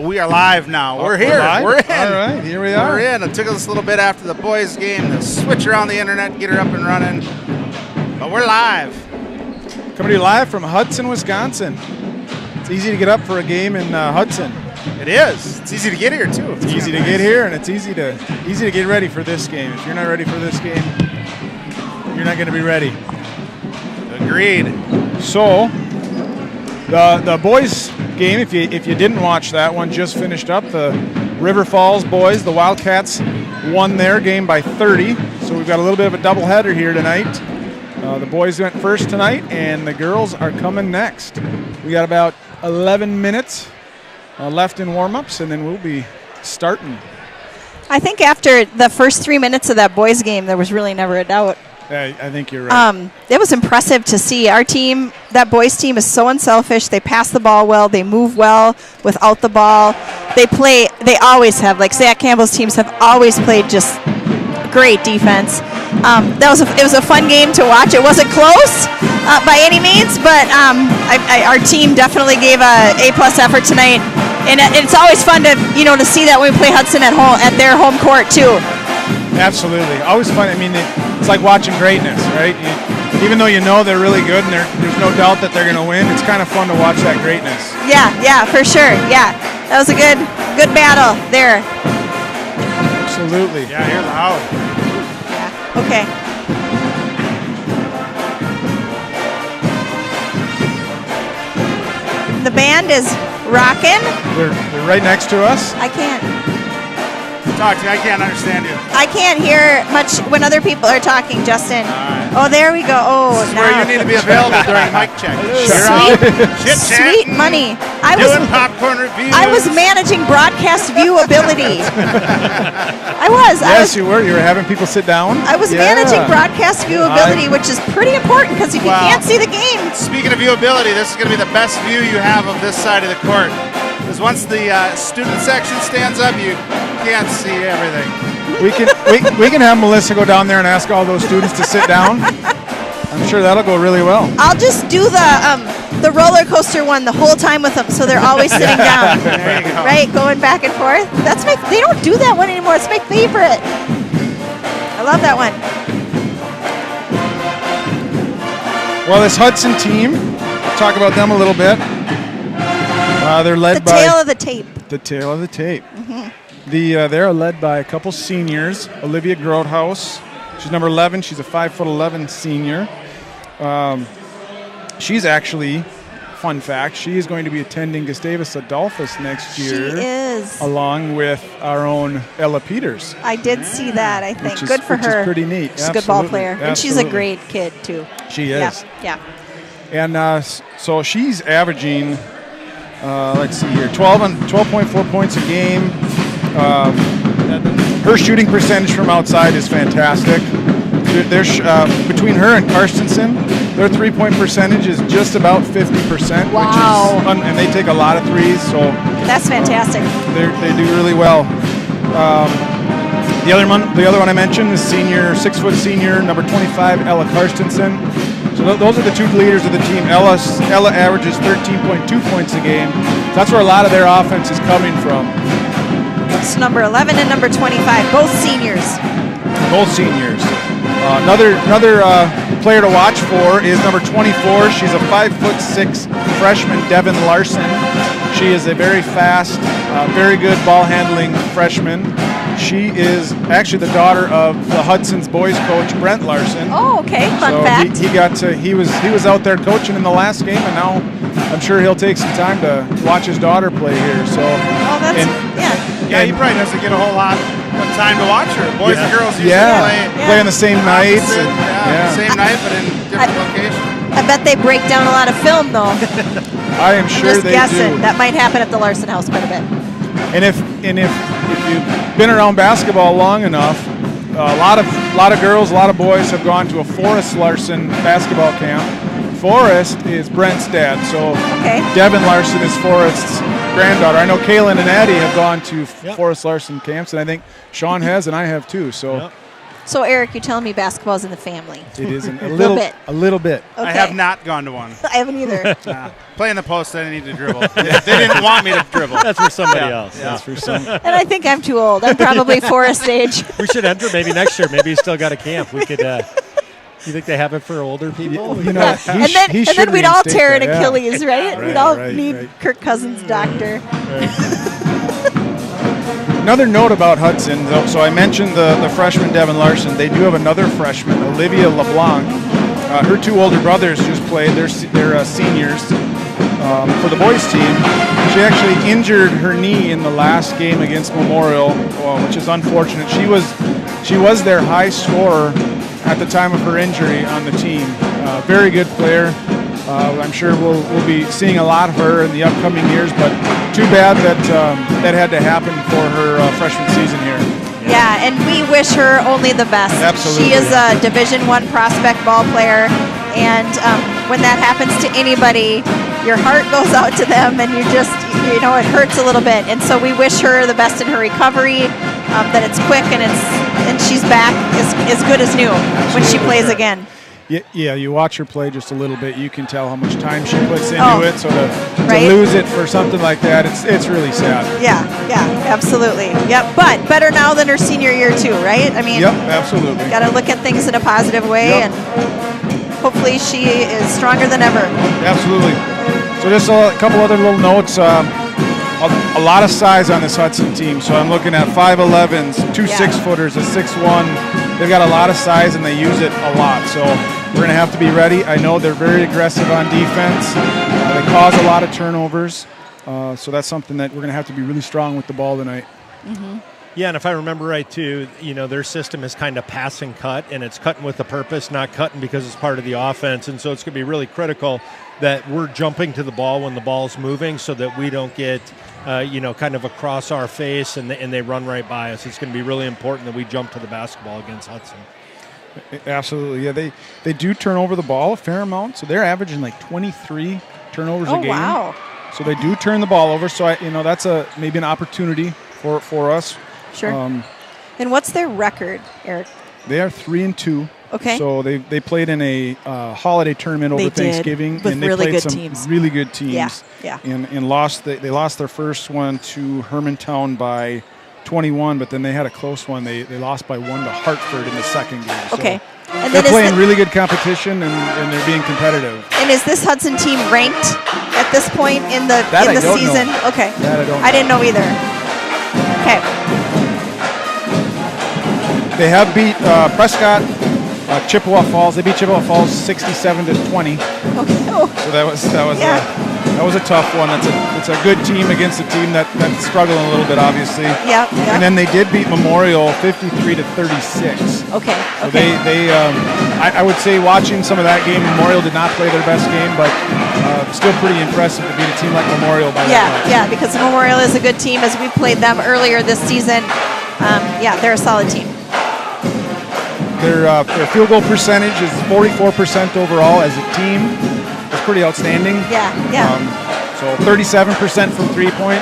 we are live now. We're here. We're in. All right, here we are. We're in. It took us a little bit after the boys' game to switch around the internet, get her up and running. But we're live. Coming to you live from Hudson, Wisconsin. It's easy to get up for a game in Hudson. It is. It's easy to get here, too. It's easy to get here, and it's easy to get ready for this game. If you're not ready for this game, you're not going to be ready. Agreed. So, the boys' game, if you didn't watch that one, just finished up. The River Falls boys, the Wildcats, won their game by 30. So we've got a little bit of a doubleheader here tonight. The boys went first tonight, and the girls are coming next. We got about 11 minutes left in warm-ups, and then we'll be starting. I think after the first 3 minutes of that boys' game, there was really never a doubt. I think you're right. It was impressive to see. Our team, that boys' team, is so unselfish. They pass the ball well. They move well without the ball. They always have, like Zach Campbell's teams have always played just great defense. It was a fun game to watch. It wasn't close by any means, but our team definitely gave a A+ effort tonight. And it's always fun to see that when we play Hudson at home at their home court too. Absolutely, always fun. I mean, it's like watching greatness, right? Even though you know they're really good and there's no doubt that they're going to win, it's kind of fun to watch that greatness. Yeah, for sure. Yeah, that was a good battle there. Absolutely. Yeah, you're loud. Yeah. Okay. The band is rocking. They're right next to us. I can't. Talk to me. I can't understand you. I can't hear much when other people are talking, Justin. Right. Oh, there we go. Oh, this is where you need to be available during mic check. Sweet money. Doing popcorn reviews. I was managing broadcast viewability. I was. Yes, you were. You were having people sit down. I was managing broadcast viewability, which is pretty important because if you can't see the game. Speaking of viewability, this is going to be the best view you have of this side of the court. Because once the student section stands up, you can't see everything. We can have Melissa go down there and ask all those students to sit down. I'm sure that'll go really well. I'll just do the roller coaster one the whole time with them, so they're always sitting down. There you go. Right, going back and forth. They don't do that one anymore. It's my favorite. I love that one. Well, this Hudson team, talk about them a little bit. They're led by the tail of the tape. The tail of the tape. Mm-hmm. They're led by a couple seniors. Olivia Groothuis, she's number 11. She's a 5'11" senior. She's actually, fun fact, she is going to be attending Gustavus Adolphus next year. She is. Along with our own Ella Peters. I did see that, I think. Good for her. Which is pretty neat. She's a good ball player. And she's a great kid, too. She is. Yeah. And so she's averaging, let's see here, 12.4 points a game. Her shooting percentage from outside is fantastic. Between her and Karstensen, their three-point percentage is just about 50%. Wow. Which is and they take a lot of threes, so that's fantastic. They do really well. The other one I mentioned is 6-foot senior, number 25, Ella Karstensen. So those are the two leaders of the team. Ella averages 13.2 points a game. So that's where a lot of their offense is coming from. It's number 11 and number 25, both seniors. Both seniors. Another player to watch for is number 24. She's a 5'6" freshman, Devin Larson. She is a very fast, very good ball handling freshman. She is actually the daughter of the Hudson's boys coach, Brent Larson. Oh, okay. Fun fact. He was out there coaching in the last game, and now I'm sure he'll take some time to watch his daughter play here. So. Oh, that's he probably doesn't get a whole lot of time to watch her. Boys and girls usually play on the same nights. Same night, but in different locations. I bet they break down a lot of film, though. I am sure they do. Just guessing. That might happen at the Larson house quite a bit. And if you've been around basketball long enough, a lot of girls, a lot of boys have gone to a Forrest Larson basketball camp. Forrest is Brent's dad, so Devin Larson is Forrest's granddaughter. I know Kaylin and Addie have gone to Forrest Larson camps, and I think Sean has, and I have too. So So, Eric, you're telling me basketball's in the family. It is a little bit. A little bit. Okay. I have not gone to one. I haven't either. Playing the post, I didn't need to dribble. They didn't want me to dribble. That's for somebody else. That's for some. And I think I'm too old. I'm probably Forest age. We should enter maybe next year. Maybe you still got a camp. We could. You think they have it for older people? You know, And then we'd all tear an Achilles, right? Right, We'd all right, need right. Kirk Cousins' doctor. Another note about Hudson, though, so I mentioned the freshman Devin Larson. They do have another freshman, Olivia LeBlanc. Her two older brothers just played. They're seniors for the boys team. She actually injured her knee in the last game against Memorial, which is unfortunate. She was their high scorer at the time of her injury on the team. Very good player. I'm sure we'll be seeing a lot of her in the upcoming years, but too bad that had to happen for her freshman season here. Yeah, and we wish her only the best. Absolutely. She is a Division I prospect ball player, and when that happens to anybody, your heart goes out to them, and it hurts a little bit. And so we wish her the best in her recovery, that it's quick and she's back as good as new when she plays again. Yeah, you watch her play just a little bit, you can tell how much time she puts into it. So to right? lose it for something like that, it's really sad. Yeah, absolutely. Yep, but better now than her senior year too, right? I mean, Yep, absolutely. Got to look at things in a positive way, and hopefully she is stronger than ever. Absolutely. So just a couple other little notes. A lot of size on this Hudson team. So I'm looking at 5'11s, two 6-footers, a 6'1". They've got a lot of size and they use it a lot. So we're going to have to be ready. I know they're very aggressive on defense. They cause a lot of turnovers. So that's something that we're going to have to be really strong with the ball tonight. Mm-hmm. Yeah, and if I remember right, too, their system is kind of pass and cut, and it's cutting with a purpose, not cutting because it's part of the offense. And so it's going to be really critical that we're jumping to the ball when the ball's moving so that we don't get, kind of across our face and they run right by us. It's going to be really important that we jump to the basketball against Hudson. Absolutely, yeah. They do turn over the ball a fair amount, so they're averaging like 23 turnovers a game. Oh, wow. So they do turn the ball over, so that's maybe an opportunity for us. Sure. And what's their record, Eric? They are 3-2. Okay. So they played in a holiday tournament over Thanksgiving, with and they really played good some teams. really good teams. Yeah. And lost. They lost their first one to Hermantown by 21, but then they had a close one. They lost by 1 to Hartford in the second game. So okay. And they're playing really good competition, and they're being competitive. And is this Hudson team ranked at this point in the season? Know. Okay. That I don't know. I didn't know either. Okay. They have beat Prescott, Chippewa Falls. They beat Chippewa Falls 67-20. Okay. Oh. So that was a tough one. It's a good team against a team that's struggling a little bit, obviously. Yeah. And then they did beat Memorial 53-36. Okay. So I would say watching some of that game, Memorial did not play their best game, but still pretty impressive to beat a team like Memorial by that much. Yeah, because Memorial is a good team. As we played them earlier this season, they're a solid team. Their field goal percentage is 44% overall as a team. That's pretty outstanding. Yeah. So 37% from three-point.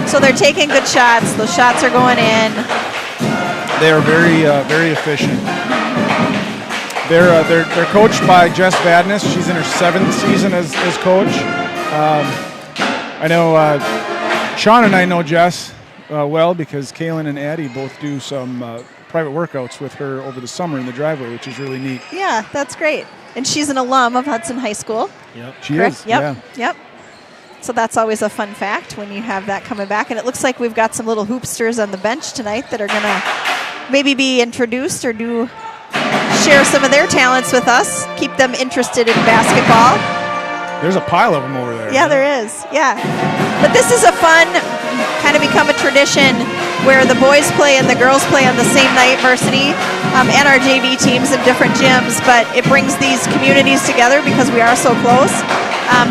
So they're taking good shots. Those shots are going in. They are very efficient. They're coached by Jess Vadness. She's in her 7th season as coach. I know Sean and I know Jess well because Kaylin and Addie both do some private workouts with her over the summer in the driveway, which is really neat. Yeah, that's great. And she's an alum of Hudson High School. Yep. She is. Yep. So that's always a fun fact when you have that coming back. And it looks like we've got some little hoopsters on the bench tonight that are going to maybe be introduced or share some of their talents with us, keep them interested in basketball. There's a pile of them over there. Yeah, there is. Yeah. But this is a fun, kind of become a tradition where the boys play and the girls play on the same night, varsity, and our JV teams in different gyms. But it brings these communities together because we are so close.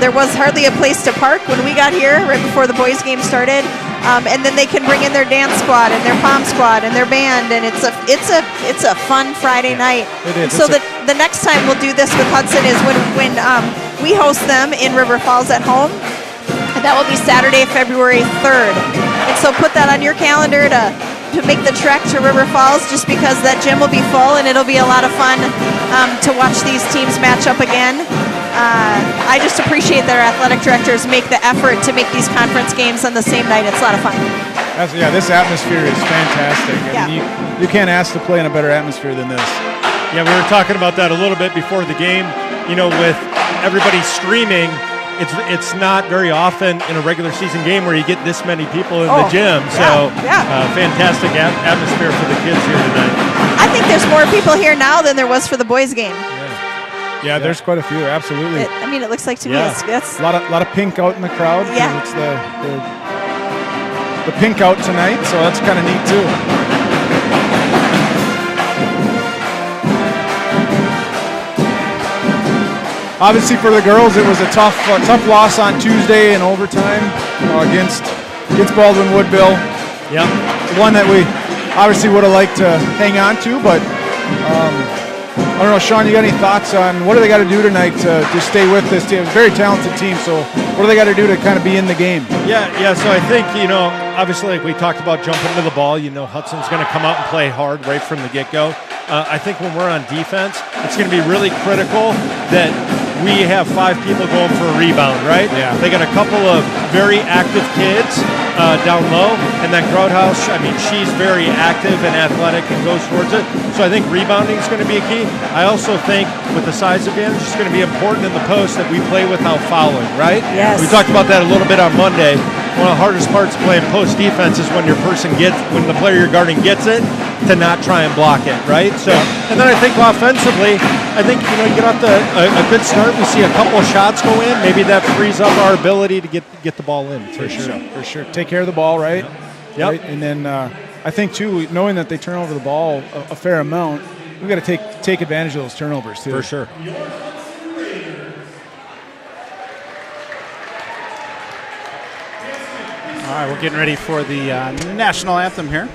There was hardly a place to park when we got here right before the boys' game started. And then they can bring in their dance squad and their pom squad and their band, and it's a fun Friday night. It is. So the next time we'll do this with Hudson is when we host them in River Falls at home, and that will be Saturday, February 3rd. And so put that on your calendar to to make the trek to River Falls just because that gym will be full and it'll be a lot of fun to watch these teams match up again. I just appreciate that our athletic directors make the effort to make these conference games on the same night. It's a lot of fun. This atmosphere is fantastic. I mean, you can't ask to play in a better atmosphere than this. Yeah, we were talking about that a little bit before the game. You know, with everybody streaming, it's not very often in a regular season game where you get this many people in the gym. So, fantastic atmosphere for the kids here tonight. I think there's more people here now than there was for the boys' game. Yeah, there's quite a few. Absolutely. It looks like to me it's a lot of pink out in the crowd. Yeah, it's the pink out tonight, so that's kind of neat too. Obviously, for the girls, it was a tough loss on Tuesday in overtime against Baldwin Woodville. Yep. One that we obviously would have liked to hang on to, but I don't know, Sean, you got any thoughts on what do they got to do tonight to stay with this team? It's a very talented team, so what do they got to do to kind of be in the game? Yeah. So I think, obviously, like we talked about jumping to the ball, Hudson's going to come out and play hard right from the get-go. I think when we're on defense, it's going to be really critical that we have 5 people going for a rebound, right? Yeah. They got a couple of very active kids down low, and then Grouthouse, she's very active and athletic and goes towards it. So I think rebounding is going to be a key. I also think with the size advantage, it's going to be important in the post that we play without fouling, right? Yes. We talked about that a little bit on Monday. One of the hardest parts of playing post defense is when when the player you're guarding gets it, to not try and block it, right? So, and then I think offensively, you get off a good start. We see a couple of shots go in. Maybe that frees up our ability to get the ball in. For sure. Take care of the ball, right? Yep. Right? And then I think too, knowing that they turn over the ball a fair amount, we've got to take advantage of those turnovers too. For sure. All right, we're getting ready for the national anthem here.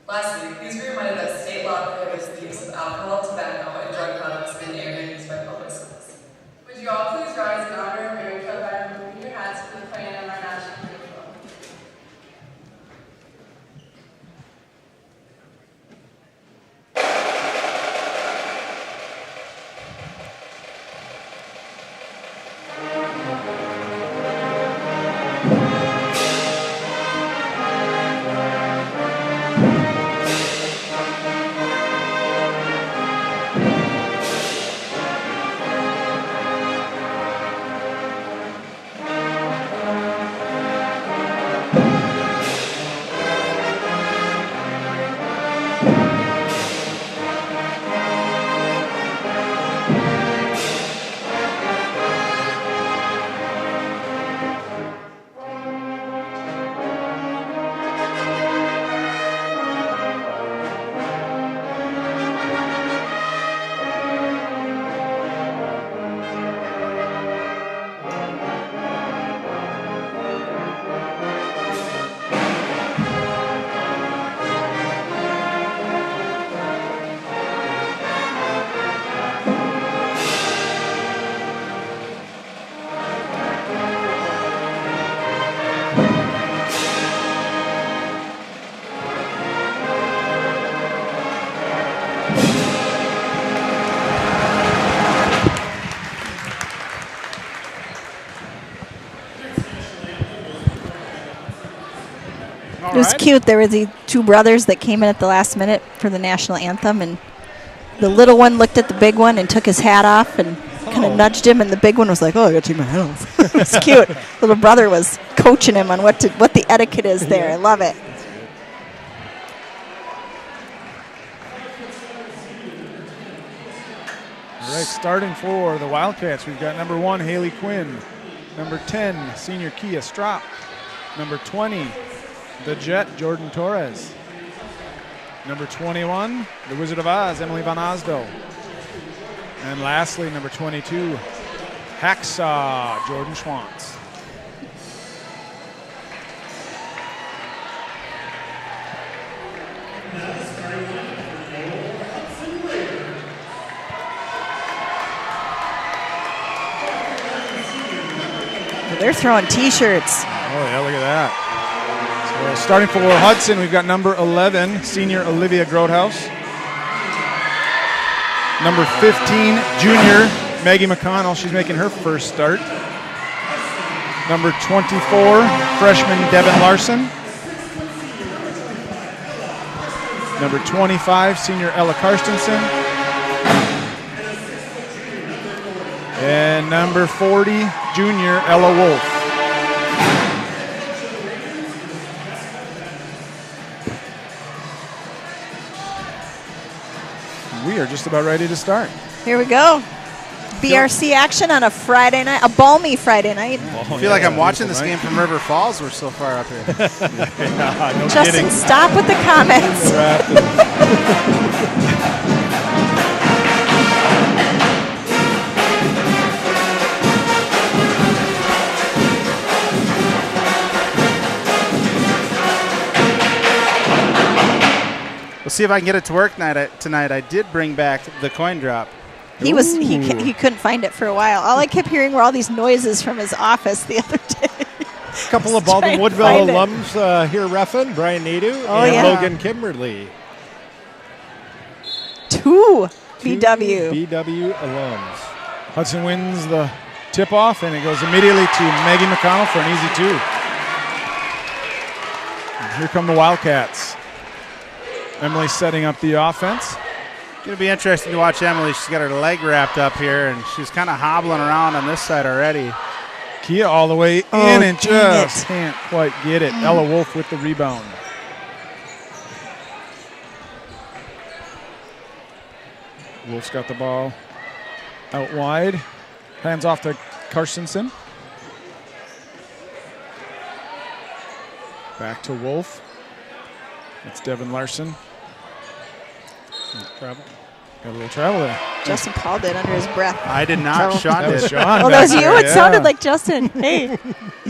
Lastly, please be reminded that state law prohibits the use of alcohol, tobacco, and drug products in the area used by public schools. Would you all please rise in honor of America by removing your hats for the playing of our national anthem? It was cute. There were the 2 brothers that came in at the last minute for the national anthem, and the little one looked at the big one and took his hat off and kind of nudged him, and the big one was like, "Oh, I got to take my hat off." It's cute. Little brother was coaching him on what the etiquette is there. I love it. All right, starting for the Wildcats, we've got number 1, Haley Quinn. Number 10, senior Kia Strop. Number 20, the Jet, Jordan Torres. Number 21, the Wizard of Oz, Emily Van Osdo. And lastly, number 22, Hacksaw, Jordan Schwantz. They're throwing T-shirts. Oh, yeah, look at that. So starting for Hudson, we've got number 11, senior Olivia Grotehouse. Number 15, junior Maggie McConnell. She's making her first start. Number 24, freshman Devin Larson. Number 25, senior Ella Karstensen. And number 40, junior Ella Wolf. We are just about ready to start. Here we go. BRC action on a Friday night, a balmy Friday night. I feel like I'm watching this game from River Falls. We're so far up here. No Justin, kidding. stop with the comments. We'll see if I can get it to work tonight. I did bring back the coin drop. He couldn't find it for a while. All I kept hearing were all these noises from his office the other day. A couple of Trying Baldwin to Woodville find it. alums here reffing, Brian Nadeau and yeah. Logan Kimberly. 2 BW. BW alums. Hudson wins the tip-off, and it goes immediately to Maggie McConnell for an easy 2. And here come the Wildcats. Emily setting up the offense. Going to be interesting to watch Emily. She's got her leg wrapped up here, and she's kind of hobbling around on this side already. Kia all the way in and just can't quite get it. Ella Wolf with the rebound. Wolf's got the ball out wide. Hands off to Karstensen. Back to Wolf. That's Devin Larson. Travel. Got a little travel there. Justin called it under his breath. I did not. Sean That was did. Sean. Oh, that was back you? there, It yeah. sounded like Justin. Hey.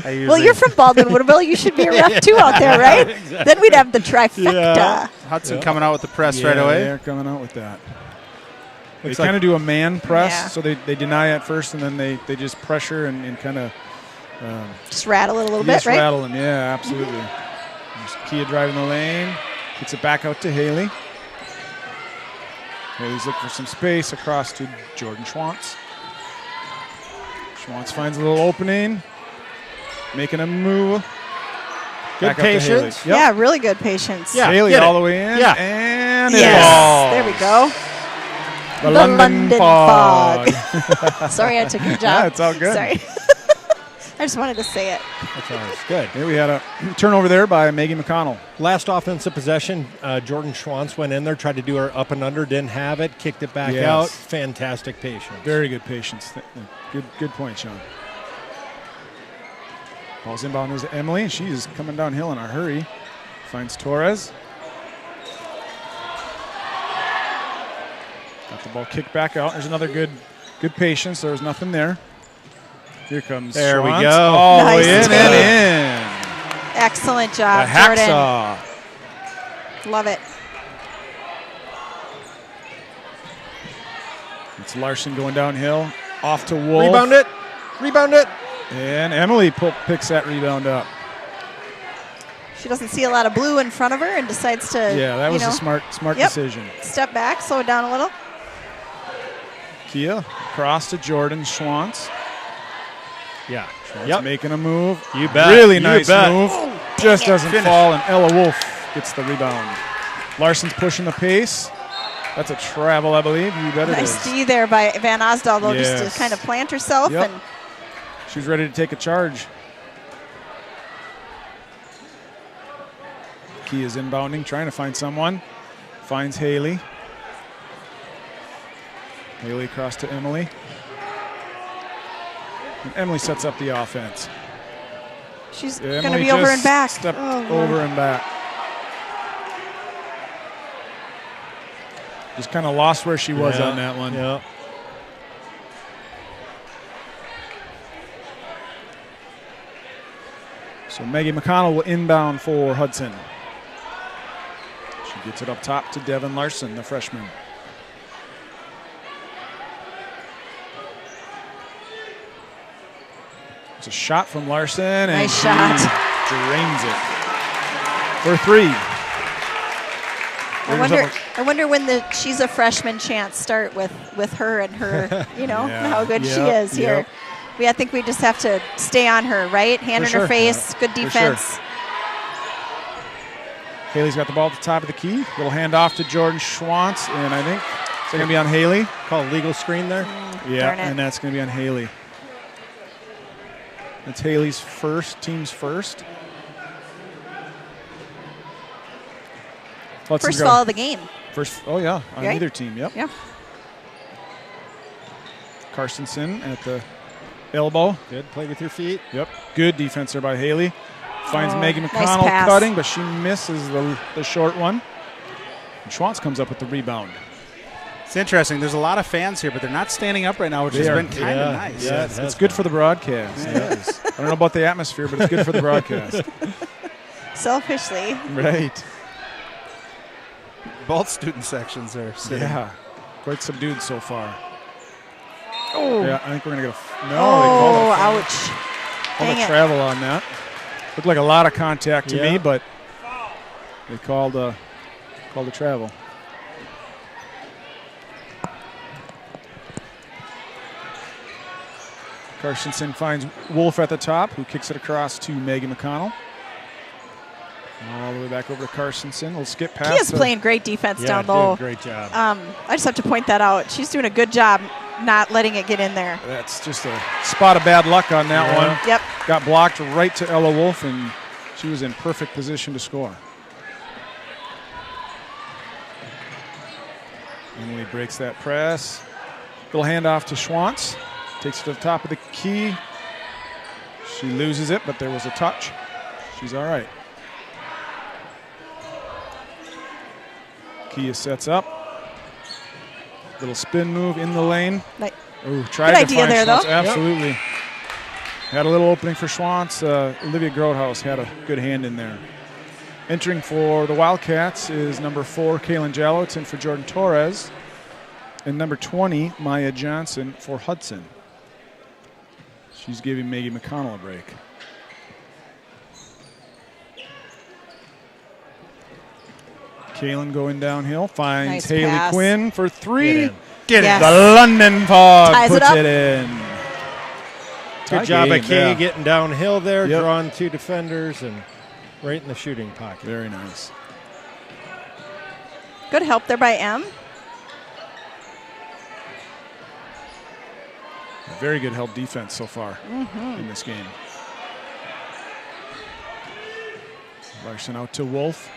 Well, usually- you're from Baldwin Woodville. You should be a ref too out there, right? Then we'd have the trifecta. Yeah. Hudson coming out with the press right away. They're coming out with that. They Looks kind of do a man press, Yeah. so they deny at first, and then they just pressure and kind of Just rattle it a little bit, just right? rattle them. Yeah, absolutely. There's Kia driving the lane. Gets it back out to Haley. Haley's looking for some space across to Jordan Schwantz. Schwantz finds a little opening. Making a move. Good Back out to Haley. patience. Yep. Yeah, really good patience. Yeah. Haley get all it. the way in. Yeah. And Yes. it falls. There we go. The The London London fog. Sorry, I took your job. Yeah, it's all good. Sorry. I just wanted to say it. That's always good. Here we had a turnover there by Maggie McConnell. Last offensive possession, Jordan Schwantz went in there, tried to do her up and under, didn't have it, kicked it back Yes. out. Fantastic patience. Very good patience. Good point, Sean. Ball's inbound is Emily. She is coming downhill in a hurry. Finds Torres. Got the ball kicked back out. There's another good patience. There was nothing there. Here comes There we Schwantz. go. All the Nice way in take. and Excellent in. job, The Jordan. hacksaw. Love it. It's Larson going downhill. Off to Wolf. Rebound it. Rebound it. And Emily picks that rebound up. She doesn't see a lot of blue in front of her and decides to, Yeah, that was you know, a smart Yep. decision. step back, slow it down a little. Kia across to Jordan Schwantz. Yeah. Schwantz making a move. You bet. Really You nice bet. move. Just doesn't Finish. fall, and Ella Wolf gets the rebound. Larson's pushing the pace. That's a travel, I believe. You bet it Nice is. D there by Van Osdal, though, just Yes. to kind of plant herself. Yep. And She's ready to take a charge. Key is inbounding, trying to find someone. Finds Haley. Haley across to Emily. And Emily sets up the offense. she's Emily going to be over just and back. Stepped Oh, Lord. over and back. Just kind of lost where she was Yeah, on that one. Yeah. So Maggie McConnell will inbound for Hudson. She gets it up top to Devin Larson, the freshman. It's a shot from Larson, and Nice she shot. drains it for 3. I wonder when she's a freshman chants start with her and her, Yeah. how good she is here. I think we just have to stay on her, right? Hand in her face, good defense. Sure. Haley's got the ball at the top of the key. Little handoff to Jordan Schwantz, and I think it's going to be on Haley. Call legal screen there. Yeah, and that's going to be on Haley. That's Haley's team's first. First fall of the game. On right? either team, yep. Yeah. Carstensen at the elbow. Good play with your feet. Yep, good defense there by Haley. Finds Maggie nice McConnell pass. cutting, but she misses the short one. And Schwantz comes up with the rebound. It's interesting. There's a lot of fans here, but they're not standing up right now, which has been kind of nice. Yeah, it's good for the broadcast. I don't know about the atmosphere, but it's good for the broadcast. Selfishly. Right. Both student sections are sitting. Yeah, quite subdued so far. Oh, yeah, I think we're going to get a... No, Oh, they called ouch. a Dang it. travel on that. Looked like a lot of contact to Yeah. me, but they called a travel. Carstensen finds Wolf at the top, who kicks it across to Maggie McConnell. All the way back over to Carstensen. We'll skip past. Kia's playing great defense down low. Great job. I just have to point that out. She's doing a good job not letting it get in there. That's just a spot of bad luck on that one. Yep. Got blocked right to Ella Wolf, and she was in perfect position to score. Emily breaks that press. Little handoff to Schwantz. Takes it to the top of the key. She loses it, but there was a touch. She's all right. Kia sets up. Little spin move in the lane. Ooh, tried Good to idea find there, Schwantz. though. Absolutely. Had a little opening for Schwantz. Olivia Groothouse had a good hand in there. Entering for the Wildcats is number 4, Kaylin Jalloton for Jordan Torres. And number 20, Maya Johnson for Hudson. She's giving Maggie McConnell a break. Kaylin going downhill, finds Nice Haley pass. Quinn for 3. Get Yes. The London Fog Ties it puts up. it in. Good Tie job game, by Kay yeah. getting downhill there, Yep. drawing 2 defenders, and right in the shooting pocket. Very nice. Good help there by M. Very good help defense so far in this game. Larson out to Wolf.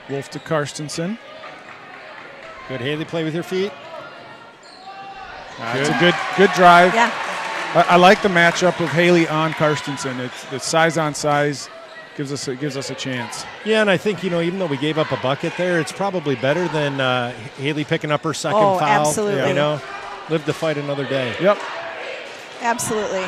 Wolf to Carstensen. Good Haley play with your feet. It's a good drive. Yeah. I like the matchup of Haley on Carstensen. It's size on size. Gives us a chance. Yeah, and I think, even though we gave up a bucket there, it's probably better than Haley picking up her second Oh, foul. absolutely. Live to fight another day. Yep. Absolutely.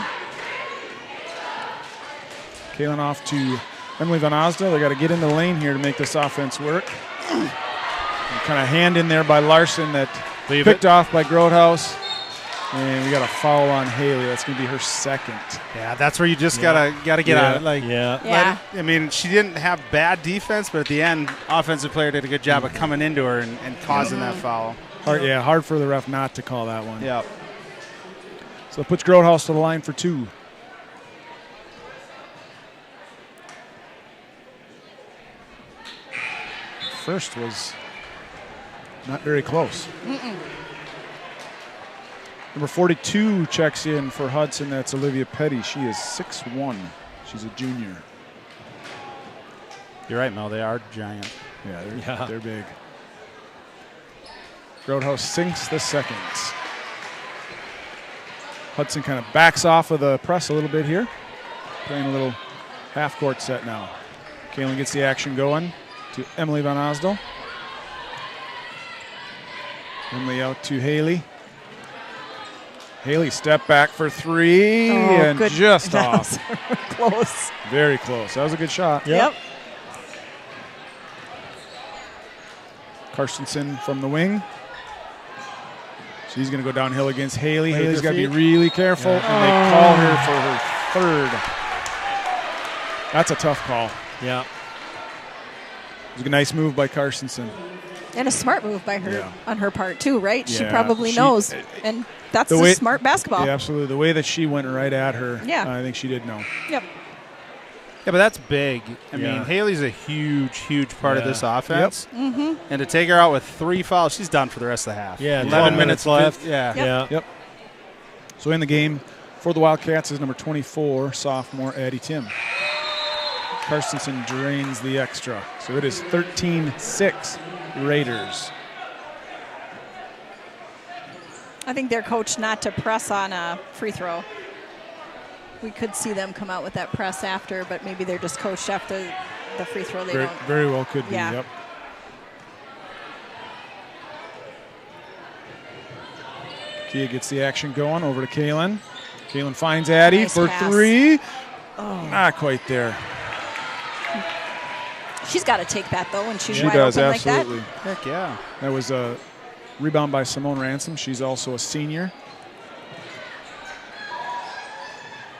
Kaylin off to Emily Van Osdale. They got to get in the lane here to make this offense work. Kind of hand in there by Larson that picked off by Groothouse. And we got a foul on Haley. That's going to be her second. Yeah, that's where you just gotta get on it. Yeah. I mean, she didn't have bad defense, but at the end, offensive player did a good job of coming into her and causing that foul. Hard for the ref not to call that one. Yeah. So it puts Groothouse to the line for 2. First was not very close. Number 42 checks in for Hudson. That's Olivia Petty. She is 6'1". She's a junior. You're right, Mel. They are giant. Yeah, they're big. Groothouse sinks the second. Hudson kind of backs off of the press a little bit here. Playing a little half-court set now. Kaylin gets the action going to Emily Van Osdale. Emily out to Haley. Haley step back for three and good. just That off. was close. Very close. That was a good shot. Yep. Karstensen from the wing. She's going to go downhill against Haley. Play with Haley's got your to be feet. really careful, and they call her for her third. That's a tough call. Yeah. It was a nice move by Karstensen. And a smart move by her Yeah. on her part, too, right? She Yeah. probably She- knows. And that's the the way- smart basketball. Yeah, absolutely. The way that she went right at her, Yeah. I think she did know. Yep. Yeah, but that's big. I Yeah. mean, Haley's a huge part of Yeah. this offense. Mm-hmm. And to take her out with 3 fouls, she's done for the rest of the half. Yeah, 11 12 minutes minutes left. Yeah. Yep. Yeah. Yep. So in the game for the Wildcats is number 24, sophomore Addie Tim. Karstensen drains the extra. So it is 13-6 Raiders. I think they're coached not to press on a free throw. We could see them come out with that press after, but maybe they're just coached after the free throw. They Very, don't. very well could be, Yeah. yep. Kia gets the action going over to Kaylin. Kaylin finds Addie Nice for pass. three. Oh. Not quite there. She's got to take that, though, when she's She wide does, open absolutely. like Heck yeah. That was a rebound by Simone Ransom. She's also a senior.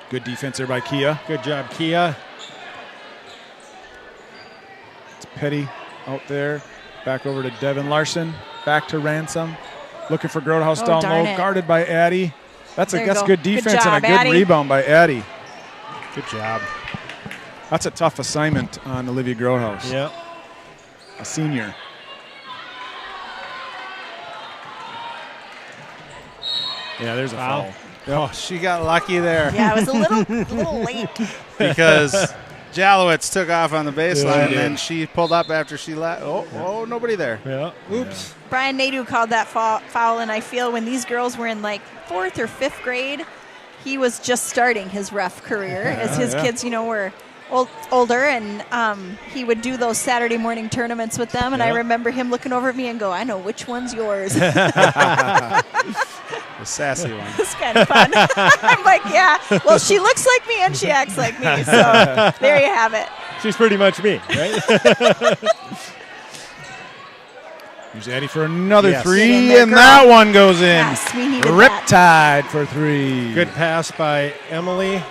Good defense there by Kia. Good job, Kia. It's Petty out there. Back over to Devin Larson. Back to Ransom. Looking for Grotehouse Oh, down darn low. it. Guarded by Addie. That's There you go. good Good defense job, and a good Addie. rebound by Addie. Good job. That's a tough assignment on Olivia Grotehouse. Yeah. A senior. Yeah, there's a Foul. foul. Oh, she got lucky there that. Yeah, it was a little late. because Jalowitz took off on the baseline Yeah, and he then did. she pulled up after she left. Oh, nobody there. Yeah. Oops. Brian Nadeau called that foul, and I feel when these girls were in like 4th or 5th grade, he was just starting his ref career as his yeah. kids, were older, and he would do those Saturday morning tournaments with them, and I Yeah. remember him looking over at me and go, I know which one's yours. The sassy one. It's kind of fun. I'm like, yeah, well, she looks like me and she acts like me, so there you have it. She's pretty much me, right? Here's Addie for another Yes. Get in three, there, and girl. that one goes in. Yes, we needed Riptide for three. Good pass by Emily.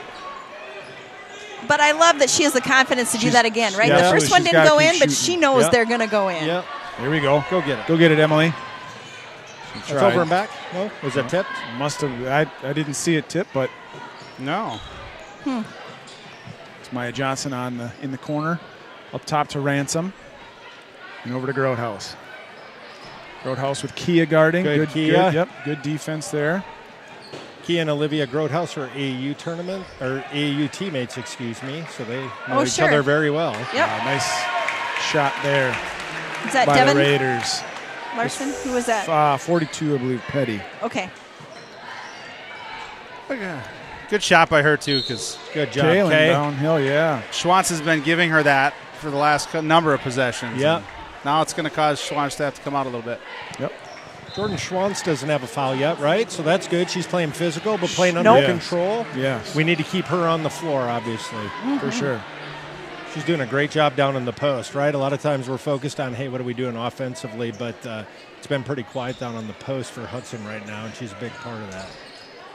But I love that she has the confidence to do She's- that again, right? yeah, The absolutely. first one She's didn't gotta go keep in, but shooting. she knows Yeah. they're going to go in. Yep. Here we go. Go get it. Go get it, Emily. It's tried. over and back. No? Was it tipped? Must have. I didn't see it tip, but No. it's Maya Johnson in the corner, up top to Ransom, and over to Grotehouse. Grotehouse with Kia guarding. Good Kia. Yep. Good defense there. Kia and Olivia Grotehouse are AAU tournament or AAU teammates, excuse me. So they know each sure. other very well. Yep. Nice shot there Is that by Devin the Raiders. Larson? Who was that? 42, I believe. Petty. Okay. Good shot by her, too, because Good job, Kaylin Kay. downhill. Yeah. Schwantz has been giving her that for the last number of possessions. Yeah. And now it's going to cause Schwantz to have to come out a little bit. Yep. Jordan Schwantz doesn't have a foul yet, right? So that's good. She's playing physical, but playing Nope. under Yes. control. Yes. We need to keep her on the floor, obviously. for sure. She's doing a great job down in the post, right? A lot of times we're focused on, hey, what are we doing offensively? But it's been pretty quiet down on the post for Hudson right now, and she's a big part of that.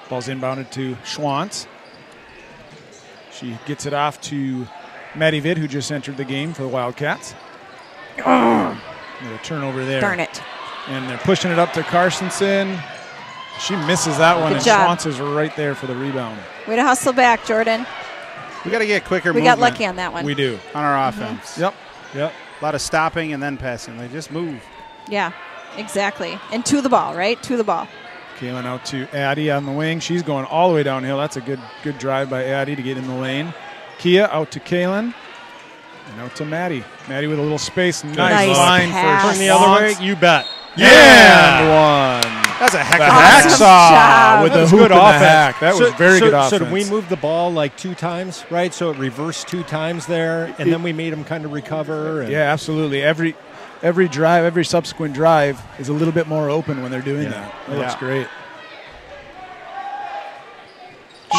Ball's inbounded to Schwantz. She gets it off to Maddie Vid, who just entered the game for the Wildcats. A turnover there. Darn it. And they're pushing it up to Karstensen. She misses that one, Good and job. Schwantz is right there for the rebound. Way to hustle back, Jordan. We got to get quicker We movement got lucky on that one. We do. on our offense. Yep. Yep. A lot of stopping and then passing. They just move. Yeah, exactly. And to the ball, right? To the ball. Kaylin out to Addie on the wing. She's going all the way downhill. That's a good drive by Addie to get in the lane. Kia out to Kaylin. And out to Maddie. Maddie with a little space. Nice line pass. for Turn the other way, Schwantz. you bet. Yeah. And one. That's a heck The of a Awesome hacksaw job. with That the was hoop good and the offense. hack. That was very good offense. So did we move the ball like 2 times, right? So it reversed 2 times there, and then we made them kind of recover. And Yeah, absolutely. Every drive, every subsequent drive is a little bit more open when they're doing Yeah. that. That looks Yeah. great.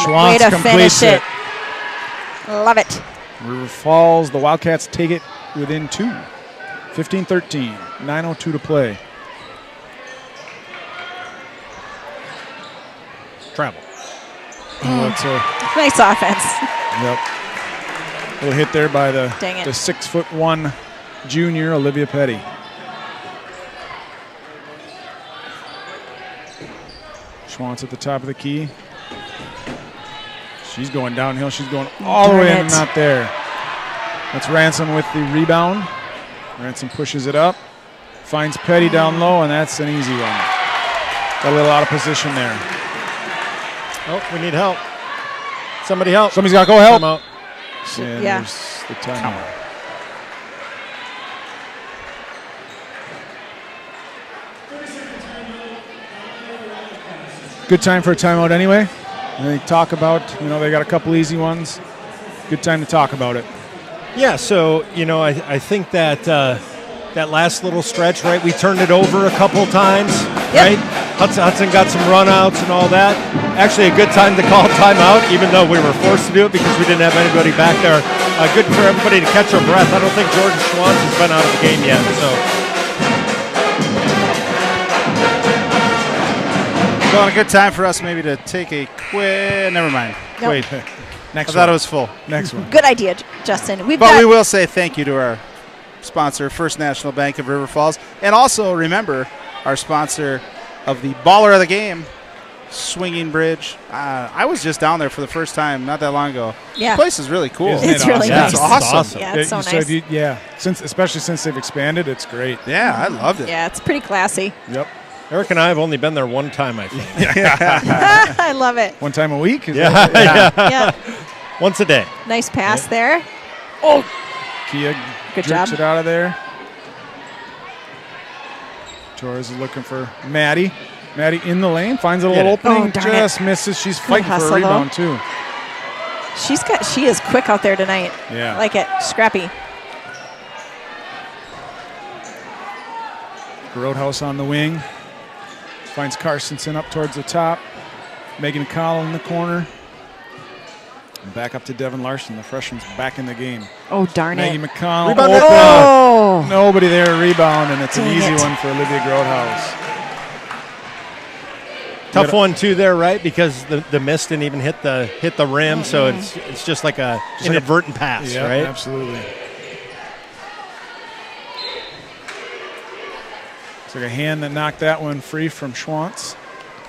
Schwantz Way to completes finish it. Love it. River Falls, the Wildcats take it within 2. 15-13, 9:02 to play. Travel. Oh, it's a Nice offense. little hit there by the Dang it. 6'1" junior, Olivia Petty. Schwantz at the top of the key. She's going downhill. She's going all the way in and not there. That's Ransom with the rebound. Ransom pushes it up. Finds Petty down low, and that's an easy one. Got a little out of position there. Oh, we need help. Somebody help. Somebody's got to go help. Timeout. And Yeah. there's the timeout. Good time for a timeout anyway. And they talk about, they got a couple easy ones. Good time to talk about it. Yeah, so, I think that that last little stretch, right, we turned it over a couple times, right? Hudson got some runouts and all that. Actually, a good time to call timeout, even though we were forced to do it because we didn't have anybody back there. Good for everybody to catch their breath. I don't think Jordan Schwantz has been out of the game yet, so. Well, a good time for us maybe to take a quick. Never mind. Nope. Wait, Next I thought one. it was full. Next one. Good idea, Justin. But we will say thank you to our sponsor, First National Bank of River Falls, and also remember our sponsor of the baller of the game, Swinging Bridge. I was just down there for the first time not that long ago. Yeah. The place is really cool. Isn't It's it really awesome? nice. It's awesome. Yeah, it's so nice. Especially since they've expanded, it's great. Yeah, I loved it. Yeah, it's pretty classy. Yep. Eric and I have only been there one time, I think. I love it. One time a week? Yeah. Once a day. Nice pass there. Kia Good jerks job. it out of there. Torres is looking for Maddie. Maddie in the lane, finds a little it. opening, Oh, darn just misses. She's fighting for hustle, a rebound too. She is quick out there tonight. Yeah. Like it. Scrappy. Roadhouse on the wing. Finds Carstensen up towards the top. Megan Connell in the corner. And back up to Devin Larson. The freshman's back in the game. Oh, darn Maggie it. McConnell. Rebound. Open. Oh. Nobody there to rebound, and it's an Dang easy it. one for Olivia Groothouse. Tough one too there, right? Because the miss didn't even hit the rim, so it's just like an inadvertent pass, Yeah, right? absolutely. It's like a hand that knocked that one free from Schwantz.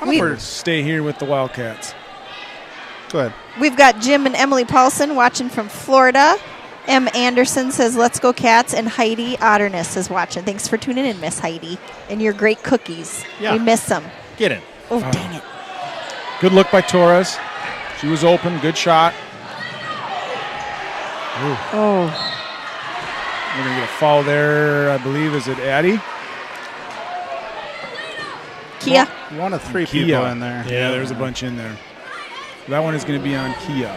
We'll stay here with the Wildcats. Go ahead. We've got Jim and Emily Paulson watching from Florida. M. Anderson says, "Let's go Cats," and Heidi Otterness is watching. Thanks for tuning in, Miss Heidi, and your great cookies. Yeah. We miss them. Get in. Oh, dang it. Good look by Torres. She was open. Good shot. Oh, We're going to get a foul there, I believe. Is it Addie? Kia. One of three Kia. people in there. Yeah, there's a bunch in there. That one is going to be on Kia.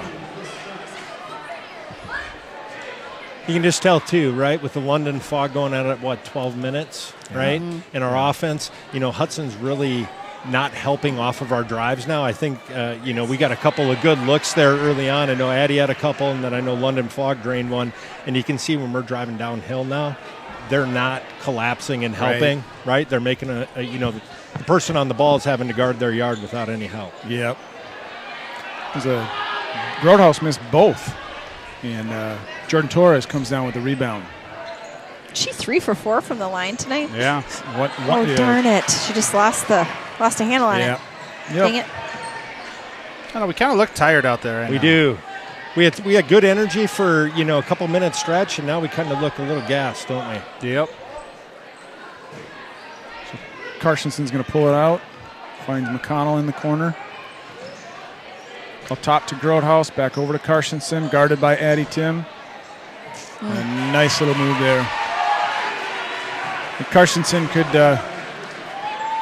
You can just tell too, right? With the London fog going out at 12 minutes, right? And our offense, Hudson's really not helping off of our drives now. I think, we got a couple of good looks there early on. I know Addie had a couple, and then I know London fog drained one. And you can see when we're driving downhill now, they're not collapsing and helping, right? They're making the person on the ball is having to guard their yard without any help. Yep. Roadhouse missed both. And Jordan Torres comes down with the rebound. She 3 for 4 from the line tonight. Yeah. What? Oh, darn it. She just lost a handle on Yeah. it. Dang it. I don't know, we kind of look tired out there right We now. do. We had good energy for, a couple minutes stretch, and now we kind of look a little gassed, don't we? Yep. Carstensen's going to pull it out. Finds McConnell in the corner. Up top to Groothouse. Back over to Carstensen. Guarded by Addie Tim. A nice little move there. And Carstensen could.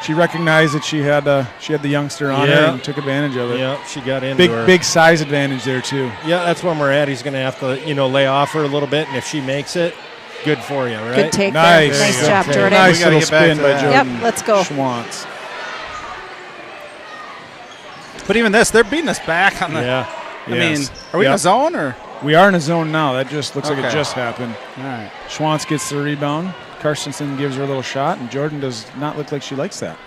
She recognized that she had the youngster on her and took advantage of it. Yeah, she got into her. Big size advantage there too. Yeah, that's one where Addie's going to have to, lay off her a little bit, and if she makes it, good for you, right? Good take Nice. there. Nice There you job, go. Jordan. Nice We gotta little get back spin to by that. Jordan. Yep, let's go. Schwantz. But even this, they're beating us back on the. Yeah. I mean, are we in a zone or? We are in a zone now. That just looks like it Okay. just happened. All right. Schwantz gets the rebound. Carstensen gives her a little shot, and Jordan does not look like she likes that.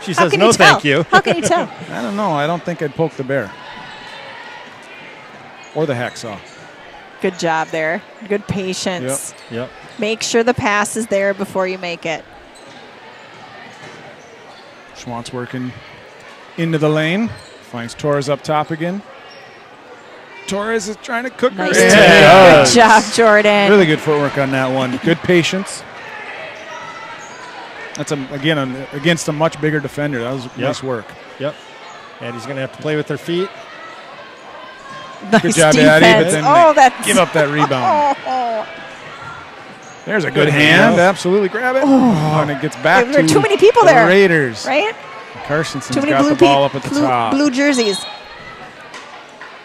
She says, no, thank you. How can you tell? I don't know. I don't think I'd poke the bear. Or the hacksaw. Good job there. Good patience. Yep. Make sure the pass is there before you make it. Schwantz working into the lane. Finds Torres up top again. Torres is trying to cook her. Nice. Yeah. Good job, Jordan. Really good footwork on that one. Good patience. That's, against a much bigger defender. That was nice work. Yep. And he's going to have to play with their feet. Nice Good job, defense. Addie. But then That's give up that rebound. Oh. There's a good hand. Absolutely grab it. And it gets back There were to too many people the there. Raiders. Right? Carstensen's Too many got the ball up at the top. blue jerseys.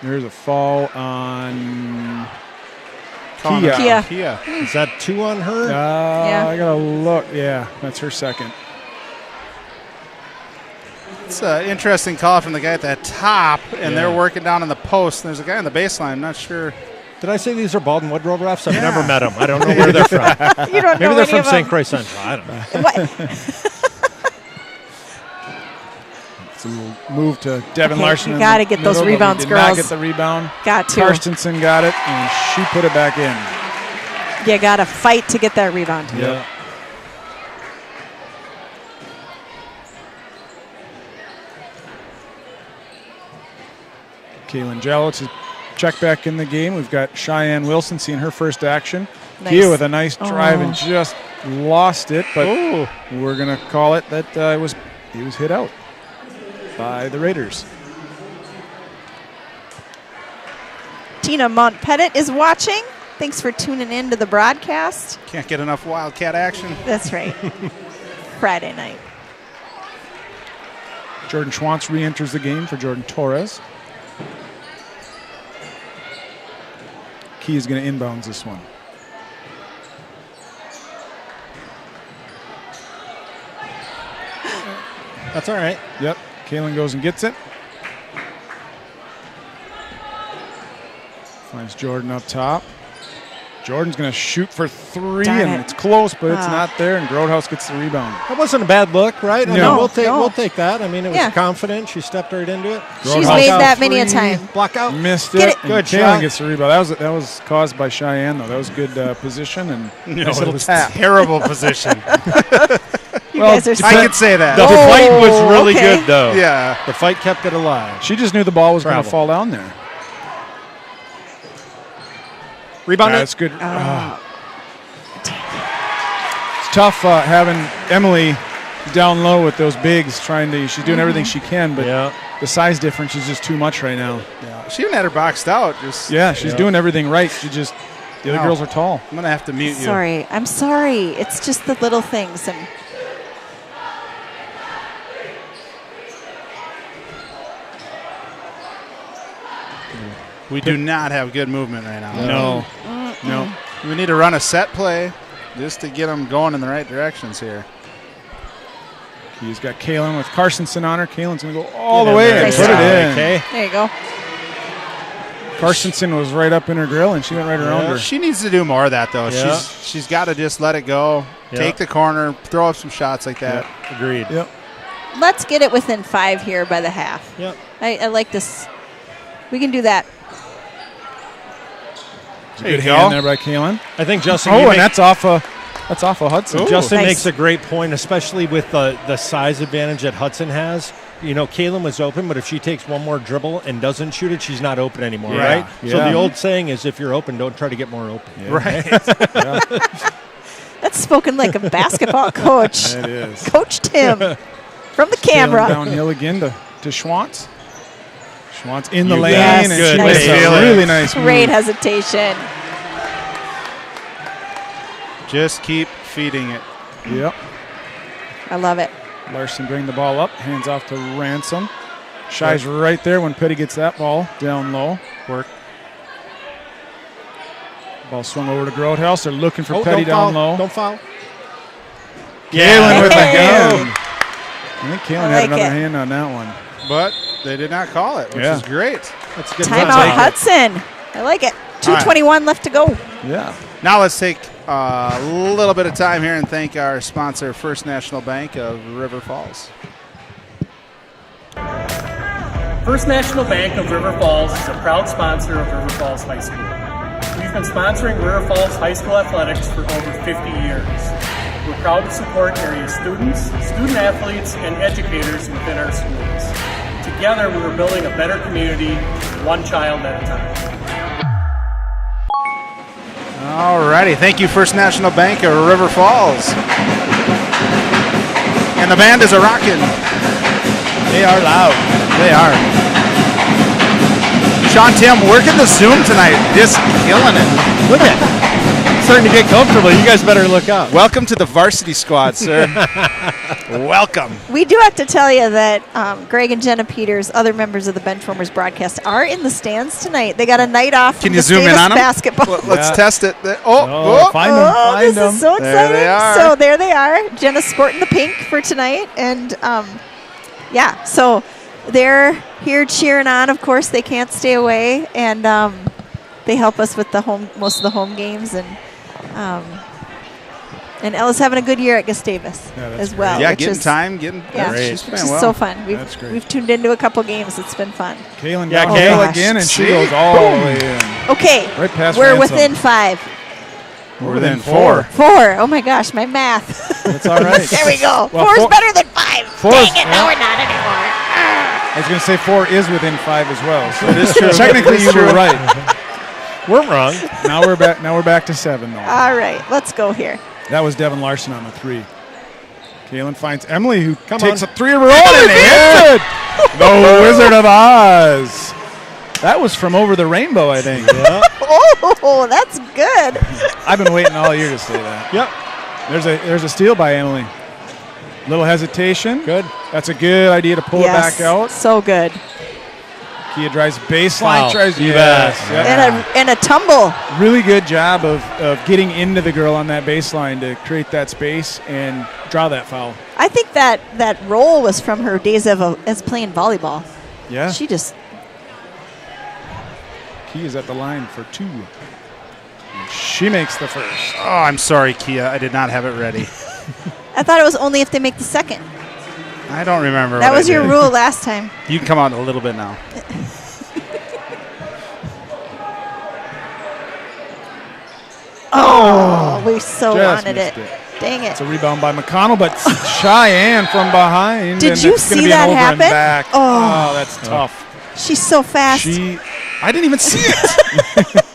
There's a foul on Kia. Is that 2 on her? Yeah. I got to look. Yeah, that's her second. It's an interesting call from the guy at the top, and they're working down on the post. And there's a guy on the baseline. I'm not sure. Did I say these are Baldwin Woodrow refs? I've never met them. I don't know where they're from. You don't know Maybe they're any from of them. St. Croix Central. I don't know. What? It's a move to Devin Larson. You got to get those rebounds, did girls. not get the rebound. Got to. Carstensen got it, and she put it back in. You got to fight to get that rebound. Yeah. Kaylin Jallow to check back in the game. We've got Cheyenne Wilson seeing her first action. Nice. Kia with a nice drive and just lost it, but we're going to call it that he was hit out by the Raiders. Tina Montpettit is watching. Thanks for tuning in to the broadcast. Can't get enough Wildcat action. That's right. Friday night. Jordan Schwantz re-enters the game for Jordan Torres. Key is going to inbounds this one. That's all right. Yep. Kaylin goes and gets it. Finds Jordan up top. Jordan's going to shoot for 3, Darn and it. it's close, but it's not there, and Grodehouse gets the rebound. That wasn't a bad look, right? I No. mean, we'll take that. I mean, it was Yeah. confident. She stepped right into it. She's Grodehouse made out that many a free. time. Block out. Missed Get it. it. And Good Kaylin shot. gets the rebound. That was caused by Cheyenne, though. That was good position and nice it little was tap. terrible position. You guys are I could say that. The fight was really okay. good, though. Yeah. The fight kept it alive. She just knew the ball was going to Travel. fall down there. Rebound. That's good. It's tough having Emily down low with those bigs she's doing everything she can, but the size difference is just too much right now. Yeah. She even had her boxed out. She's doing everything right. The other girls are tall. I'm going to have to mute you. Sorry. I'm sorry. It's just the little things. And We do not have good movement right now. No. We need to run a set play just to get them going in the right directions here. He's got Kaylin with Carstensen on her. Kaylin's going to go all Get the in way there. and Nice put job. it in. Okay. there you go. Carstensen was right up in her grill, and she went right around her. She needs to do more of that, though. Yeah. She's got to just let it go, take the corner, throw up some shots like that. Agreed. Yep. Let's get it within 5 here by the half. Yep. I like this. We can do that. There Good you hand go. there by Kaylin. I think Justin. Oh, and that's off of Hudson. Justin Nice. makes a great point, especially with the size advantage that Hudson has. You know, Kaylin was open, but if she takes one more dribble and doesn't shoot it, she's not open anymore, Yeah. right? So Yeah. the old saying is, if you're open, don't try to get more open. Yeah. Right. That's spoken like a basketball coach. It is. Coach Tim from the Kaylin camera. downhill again to Schwantz. Schwantz in the You lane, got and it. she Good makes a feeling. really nice Great move. hesitation. Just keep feeding it. Yep. I love it. Larson bring the ball up, hands off to Ransom. Shy's right there when Petty gets that ball down low. Work. Ball swung over to Grodehouse. They're looking for Oh, Petty don't down foul. low. Don't foul. Kaylin with the Hey. hand. I think Kaylin I had like another it. hand on that one. but they did not call it, which is great. That's a good. Timeout Hudson. I like it. 2:21 left to go. Yeah. Now let's take a little bit of time here and thank our sponsor, First National Bank of River Falls. First National Bank of River Falls is a proud sponsor of River Falls High School. We've been sponsoring River Falls High School athletics for over 50 years. We're proud to support area students, student athletes, and educators within our schools. Together, we're building a better community, one child at a time. All righty. Thank you, First National Bank of River Falls. And the band is a-rockin'. They are loud. They are. Sean Tim working the Zoom tonight, just killing it. Look at starting to get comfortable. You guys better look up. Welcome to the varsity squad, sir. Welcome. We do have to tell you that Greg and Jenna Peters, other members of the Benchwarmers broadcast, are in the stands tonight. They got a night off. Can you zoom in on them? Basketball. Let's test it. Find them. Find this them. is so exciting. There they are. So there they are. Jenna's sporting the pink for tonight, and yeah, so they're here cheering on. Of course, they can't stay away, and they help us with most of the home games, and Ella's having a good year at Gustavus as well. Yeah, which getting is, time, getting yeah, she's which playing is well. so fun. That's great. We've tuned into a couple games. It's been fun. Kaylin Yeah, downhill Kay. again, and she See? goes all the way in. Okay, Right past we're Ransom. within 5. We're within 4. 4. Oh my gosh, my math. That's all right. There we go. Well, 4's 4 better than 5. Four Dang is- it, no, we're not anymore. I was going to say 4 is within 5 as well. So It is true. technically, It is you were true. right. We're wrong. Now we're back to 7 though. All right, let's go here. That was Devin Larson on the 3. Kaylin finds Emily, who Come takes on. a 3 of her own and hits it. The Wizard of Oz. That was from over the rainbow, I think. Yeah. Oh, that's good. I've been waiting all year to say that. Yep. There's a steal by Emily. Little hesitation. Good. That's a good idea to pull it back out. So good. Kia drives baseline. Foul. Tries You yes, bet. yeah. And a tumble. Really good job of getting into the girl on that baseline to create that space and draw that foul. I think that roll was from her days as playing volleyball. Yeah. She just Kia is at the line for 2. And she makes the first. Oh, I'm sorry, Kia. I did not have it ready. I thought it was only if they make the second. I don't remember. That what was I your did. rule last time. You can come out a little bit now. Oh, we so Just wanted it. missed it. Dang it. It's a rebound by McConnell, but Cheyenne from behind. Did and you it's gonna see be an that over and happen? back. Oh. That's tough. She's so fast. I didn't even see it.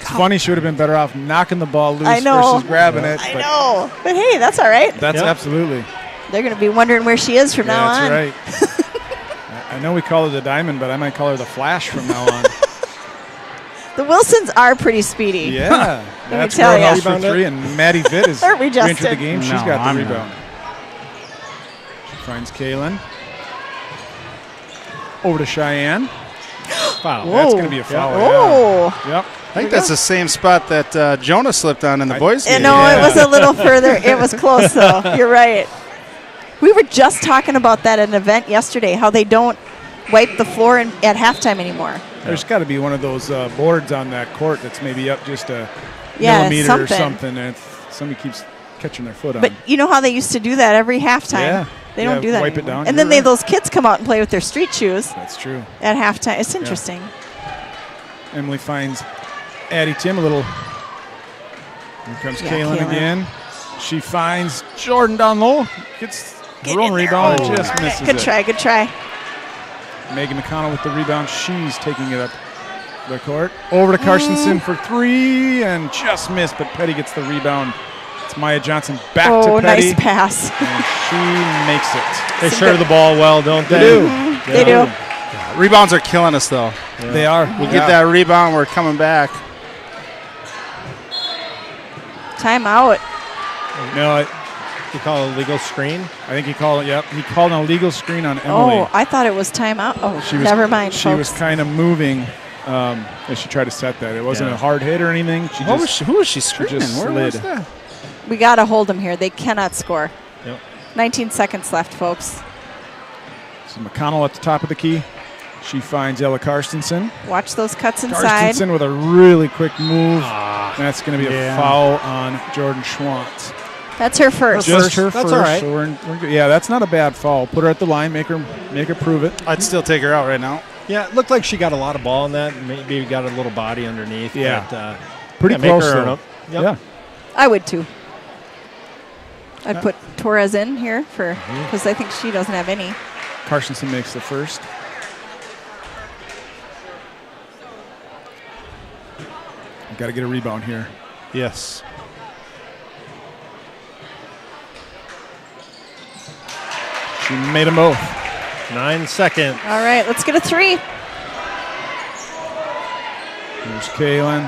It's funny. She would have been better off knocking the ball loose I know. versus grabbing it. I but know. But hey, that's all right. That's Yep. absolutely. They're going to be wondering where she is from now on. That's right. I know we call her the Diamond, but I might call her the Flash from now on. The Wilsons are pretty speedy. Yeah. That's tell ya. Roadhouse for 3, and Maddie Vitt is Aren't we, re-entered the Justin? game. She's No, got the I'm rebound. She finds Kaylin. Over to Cheyenne. Foul. That's going to be a foul. Oh. Yeah. Yep. I think that's the same spot that Jonah slipped on in the boys' game. No, Yeah. it was a little further. It was close, though. You're right. We were just talking about that at an event yesterday, how they don't wipe the floor at halftime anymore. There's got to be one of those boards on that court that's maybe up just a Yeah, millimeter or something. something, and somebody keeps catching their foot on. But you know how they used to do that every halftime? Yeah. They Yeah, don't do that wipe it anymore. down. And You're then right. those kids come out and play with their street shoes That's true. at halftime. It's interesting. Emily finds Addie Tim a little. Here comes Yeah, Kaylin Kaylin. again. She finds Jordan down low. Gets her own rebound and just misses Good it. try, good try. Megan McConnell with the rebound. She's taking it up the court. Over to Carstensen for 3 and just missed, but Petty gets the rebound. It's Maya Johnson back Oh, to Petty. nice pass. And she makes it. They share the ball well, don't they? They do. They do. Rebounds are killing us, though. They are. We get that rebound, we're coming back. Timeout. No, You call it a legal screen? I think he called it. Yep, he called an illegal screen on Emily. Oh, I thought it was timeout. Oh, She was, never mind, She folks. was kind of moving as she tried to set that. It wasn't Yeah. a hard hit or anything. She Who just was she screaming? just Where slid. was that? We got to hold them here. They cannot score. Yep. 19 seconds left, folks. So McConnell at the top of the key. She finds Ella Karstensen. Watch those cuts inside. Karstensen with a really quick move. That's going to be a foul on Jordan Schwantz. That's her first. Just her That's first. all right. So we're good. Yeah, that's not a bad foul. Put her at the line. Make her prove it. I'd still take her out right now. Yeah, it looked like she got a lot of ball in that. Maybe got a little body underneath. Yeah. But, Pretty make close, her earn though. up. Yep. Yeah. I would too. I'd put Torres in here because I think she doesn't have any. Karstensen makes the first. Got to get a rebound here. Yes. She made them both. 9 seconds. All right, let's get a 3. Here's Kaylin.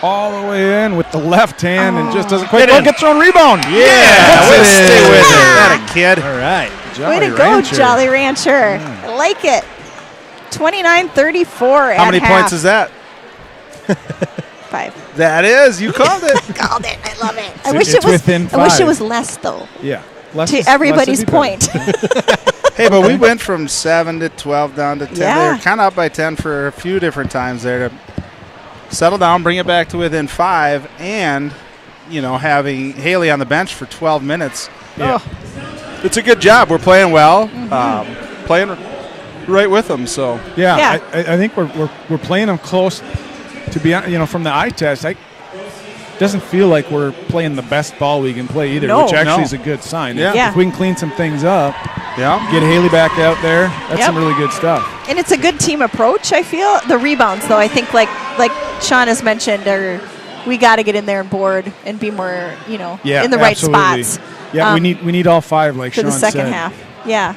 All the way in with the left hand and just doesn't quite Get in. gets her own rebound. Yeah, way to stay with it. That a kid. All right. Jolly Way to Rancher. go, Jolly Rancher. I like it. 29-34 at How many half. points is that? 5. That is. You called it. Called it. I love it. I It's- wish it's it was. within I wish it 5. was less though. Yeah. Less To is- everybody's less would be better. point. Hey, but we went from 7 to 12 down to 10. Yeah. They were kind of up by 10 for a few different times there to settle down, bring it back to within 5, and, having Haley on the bench for 12 minutes. Yeah. It's a good job. We're playing well, playing right with them. So Yeah, Yeah. I think we're playing them close. To be honest, from the eye test, it doesn't feel like we're playing the best ball we can play either, No. which actually No. is a good sign. Yeah. Yeah. If we can clean some things up, yeah, get Haley back out there, that's Yep. some really good stuff. And it's a good team approach, I feel. The rebounds, though, I think, like Sean has mentioned, we got to get in there and board and be more, Yeah, in the right absolutely. spots. Yeah, we need all 5, like for Sean the second said. half. Yeah.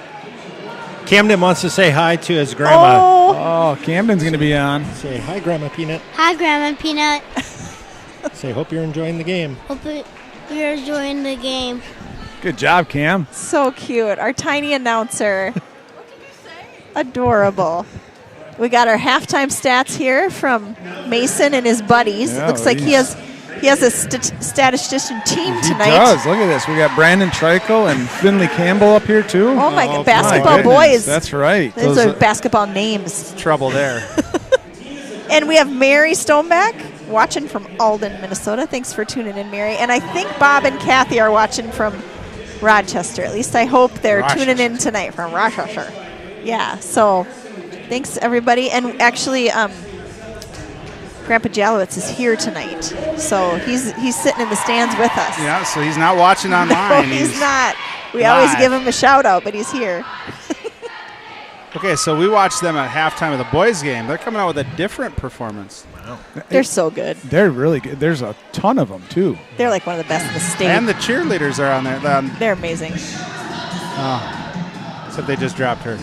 Camden wants to say hi to his grandma. Oh, Oh, Camden's going to be on. Say hi, Grandma Peanut. Hi, Grandma Peanut. Say, hope you're enjoying the game. Hope you're enjoying the game. Good job, Cam. so cute. Our tiny announcer. Adorable. We got our halftime stats here from Mason and his buddies. Yeah, Looks like he has a statistician team He tonight. does. Look at this. We got Brandon Trico and Finley Campbell up here, too. Oh my God, My basketball goodness, boys. That's right. Those are basketball names. trouble there. And we have Mary Stoneback watching from Alden, Minnesota. Thanks for tuning in, Mary. And I think Bob and Kathy are watching from Rochester. At least I hope they're tuning in tonight from Rochester. Yeah, so thanks, everybody. And actually, Grandpa Jalowitz is here tonight. So he's sitting in the stands with us. Yeah, so he's not watching online. No, he's not. We always live. give him a shout out, but he's here. Okay, so we watched them at halftime of the boys' game. They're coming out with a different performance. They're so good. They're really good. There's a ton of them, too. They're like one of the best in the state. And the cheerleaders are on there. They're amazing. Except they just dropped her.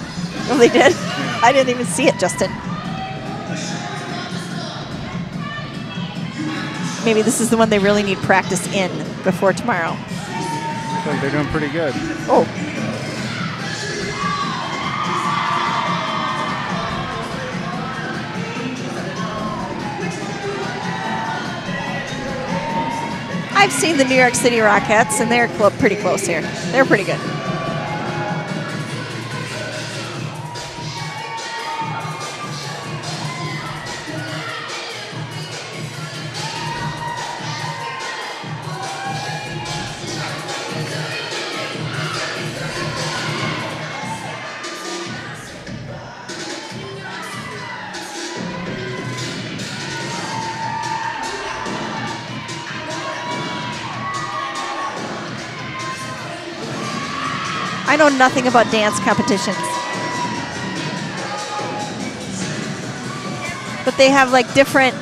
Oh, they did? I didn't even see it, Justin. Maybe this is the one they really need practice in before tomorrow. I feel like they're doing pretty good. Oh. I've seen the New York City Rockettes, and they're pretty close here. They're pretty good. I know nothing about dance competitions. But they have like different,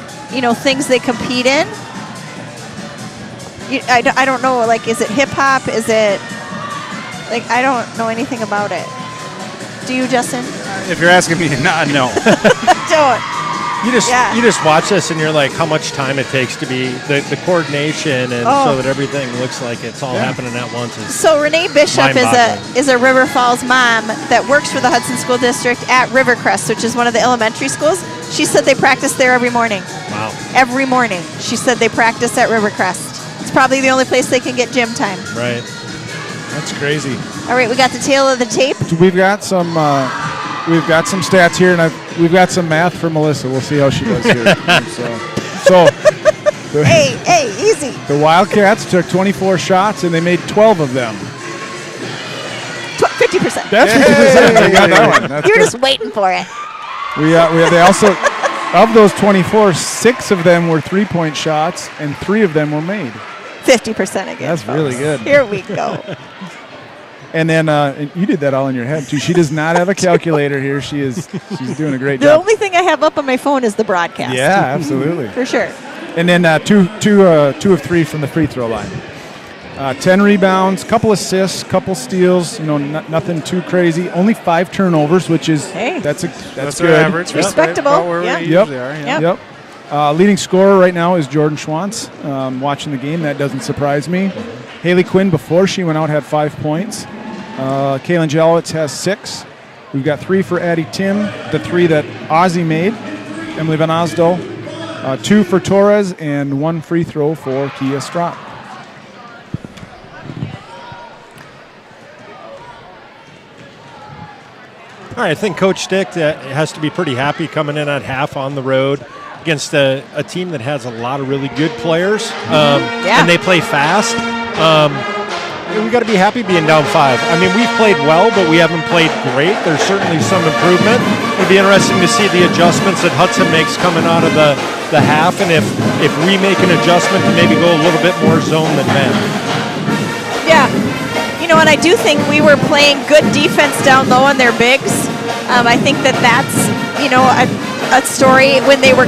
things they compete in. I don't know, like, is it hip hop? Is it, like, I don't know anything about it. Do you, Justin? If you're asking me, no. Don't. You just Yeah. you just watch this and you're like, how much time it takes to be the coordination and so that everything looks like it's all happening at once. So Renee Bishop Mind-boggling. is a River Falls mom that works for the Hudson School District at Rivercrest, which is one of the elementary schools. She said they practice there every morning. Wow. Every morning. She said they practice at Rivercrest. It's probably the only place they can get gym time. Right. That's crazy. All right, we got the tail of the tape. So we've got some stats here, and we've got some math for Melissa. We'll see how she does here. so Hey, easy. the Wildcats took 24 shots, and they made 12 of them. 50%. That's 50%. They got that one. That's You're good. just waiting for it. They also, of those 24, 6 of them were three-point shots, and 3 of them were made. 50% again. That's folks. really good. Here we go. And then and you did that all in your head too. She does not have a calculator here. She's doing a great The job. only thing I have up on my phone is the broadcast. Yeah, absolutely. For sure. And then two of 3 from the free throw line. 10 rebounds, couple assists, couple steals. Nothing too crazy. Only 5 turnovers, which is that's That's good. our average. It's respectable. About where Yeah. we usually are. Yeah. Yep. Leading scorer right now is Jordan Schwantz. Watching the game, that doesn't surprise me. Haley Quinn, before she went out, had 5 points. Kaylin Jalowitz has 6. We've got 3 for Addie Tim, the 3 that Ozzie made. Emily Van Osdol, 2 for Torres, and 1 free throw for Kia Strop. All right, I think Coach Stick has to be pretty happy coming in at half on the road against a team that has a lot of really good players, and they play fast. We got to be happy being down 5. I mean, we've played well, but we haven't played great. There's certainly some improvement. It'll be interesting to see the adjustments that Hudson makes coming out of the half, and if we make an adjustment to maybe go a little bit more zone than man. Yeah. And I do think we were playing good defense down low on their bigs. I think that's, a story when they would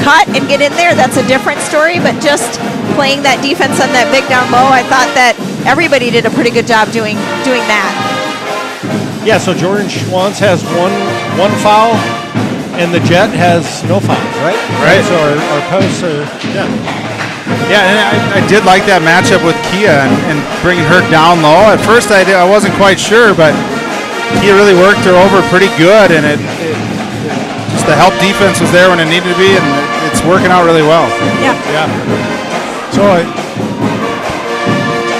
cut and get in there. That's a different story. But just playing that defense on that big down low, I thought that everybody did a pretty good job doing that. Yeah, so Jordan Schwantz has one foul, and the Jet has no fouls, right? Right. So our posts are, Yeah, and I did like that matchup with Kia and bringing her down low. At first, I wasn't quite sure, but Kia really worked her over pretty good, and it just the help defense was there when it needed to be, and it's working out really well. Yeah. Yeah. So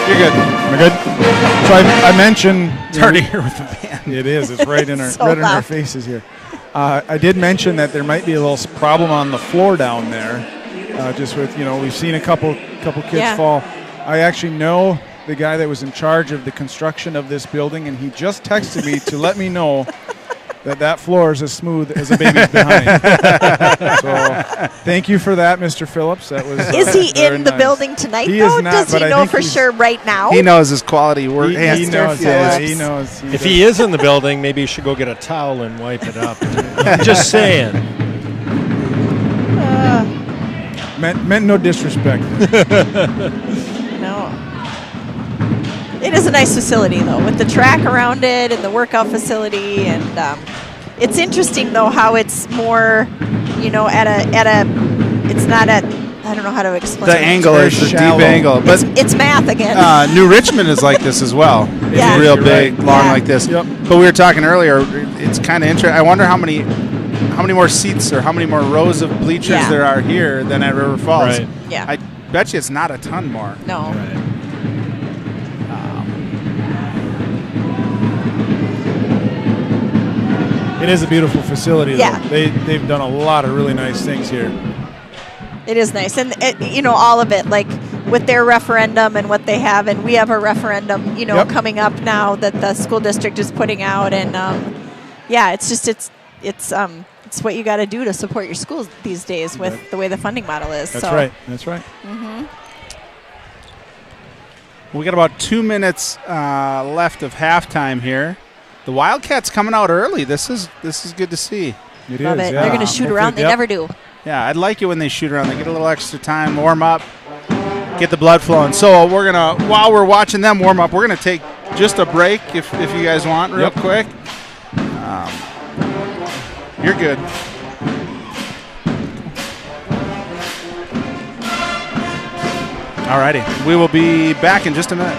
you're good. We're good. So I mentioned It's hard to hear with the band. it is. It's right in our So right in our loud. faces here. I did mention that there might be a little problem on the floor down there. Just with we've seen a couple kids fall. I actually know the guy that was in charge of the construction of this building, and he just texted me to let me know that floor is as smooth as a baby's behind. So thank you for that, Mr. Phillips. That was. Is he very in the nice. building tonight, He though? is not, Does he but I know think for he's- sure right now? He knows his quality work. He Mr. knows. Phillips. Yeah, he knows. If he is in the building, maybe you should go get a towel and wipe it up. Just saying. meant no disrespect. No. It is a nice facility, though, with the track around it and the workout facility. And it's interesting, though, how it's more, it's not at, I don't know how to explain The it. angle is the shallow. deep angle. But It's math again. New Richmond is like this as well. It's Yeah. real You're big, right. long Yeah. like this. Yep. But we were talking earlier. It's kind of interesting. I wonder how many more seats or how many more rows of bleachers Yeah. there are here than at River Falls. Right. Yeah. I bet you it's not a ton more. No. It is a beautiful facility, though. Yeah. They've done a lot of really nice things here. It is nice. And, all of it, like with their referendum and what they have. And we have a referendum, Yep. coming up now that the school district is putting out. And, it's what you got to do to support your schools these days with the way the funding model is. That's so. right. That's right. We got about 2 minutes left of halftime here. The Wildcats coming out early. This is good to see. It Love is. it. Yeah. They're going to shoot Hopefully- around. They yep. never do. Yeah, I'd like it when they shoot around. They get a little extra time, warm up, get the blood flowing. So while we're watching them warm up, we're gonna take just a break if you guys want, real Yep. quick. You're good. Alrighty, we will be back in just a minute.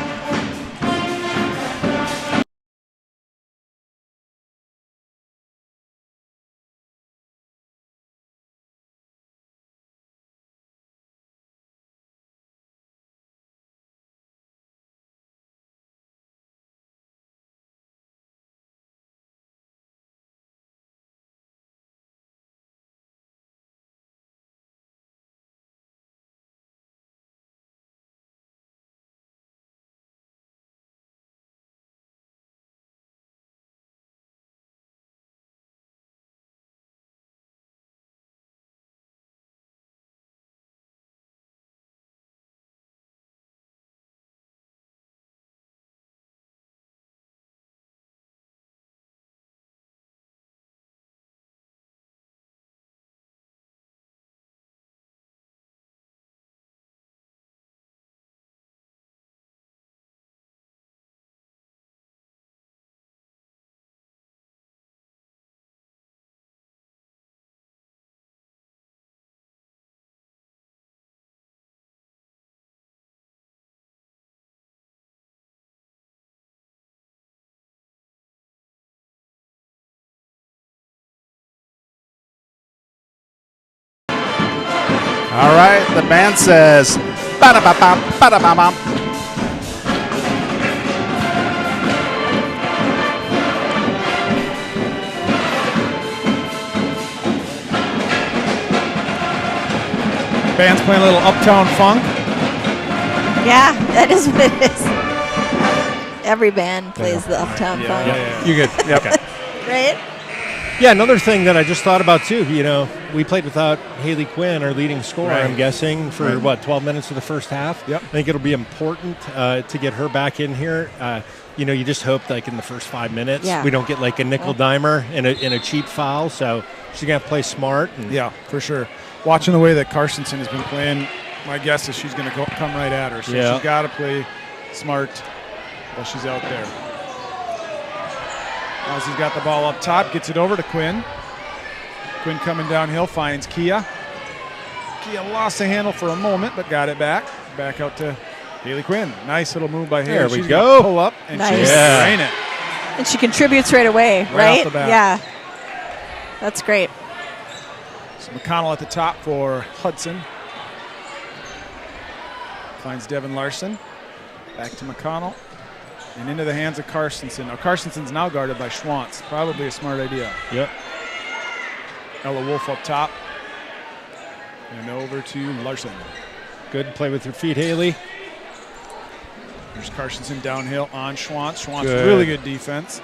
All right, the band says, ba-da-ba-bum, ba-da-ba-bum. Band's playing a little Uptown Funk. Yeah, that is what it is. Every band plays the Uptown Funk. Yeah. You good? Yeah. Okay. Right? Yeah, another thing that I just thought about too, we played without Haley Quinn, our leading scorer, Right. I'm guessing, for 12 minutes of the first half. Yep. I think it'll be important to get her back in here. You just hope like in the first 5 minutes we don't get like a nickel dimer and a cheap foul. So she's gonna have to play smart. And Yeah, for sure. Watching the way that Carstensen has been playing, my guess is she's going to come right at her. So she's got to play smart while she's out there. Ozzy's got the ball up top, gets it over to Quinn. Quinn coming downhill, finds Kia. Kia lost the handle for a moment, but got it back. Back out to Haley Quinn. Nice little move by Haley. There we She's go. gonna pull up and Nice. she's Yeah. drain it. And she contributes right away, right? off the bat. Yeah. That's great. So McConnell at the top for Hudson. Finds Devin Larson. Back to McConnell. And into the hands of Carstensen. Now Carstensen's now guarded by Schwantz. Probably a smart idea. Yep. Ella Wolf up top. And over to Larson. Good play with your feet, Haley. There's Carstensen downhill on Schwantz. Schwantz, Good. really good defense.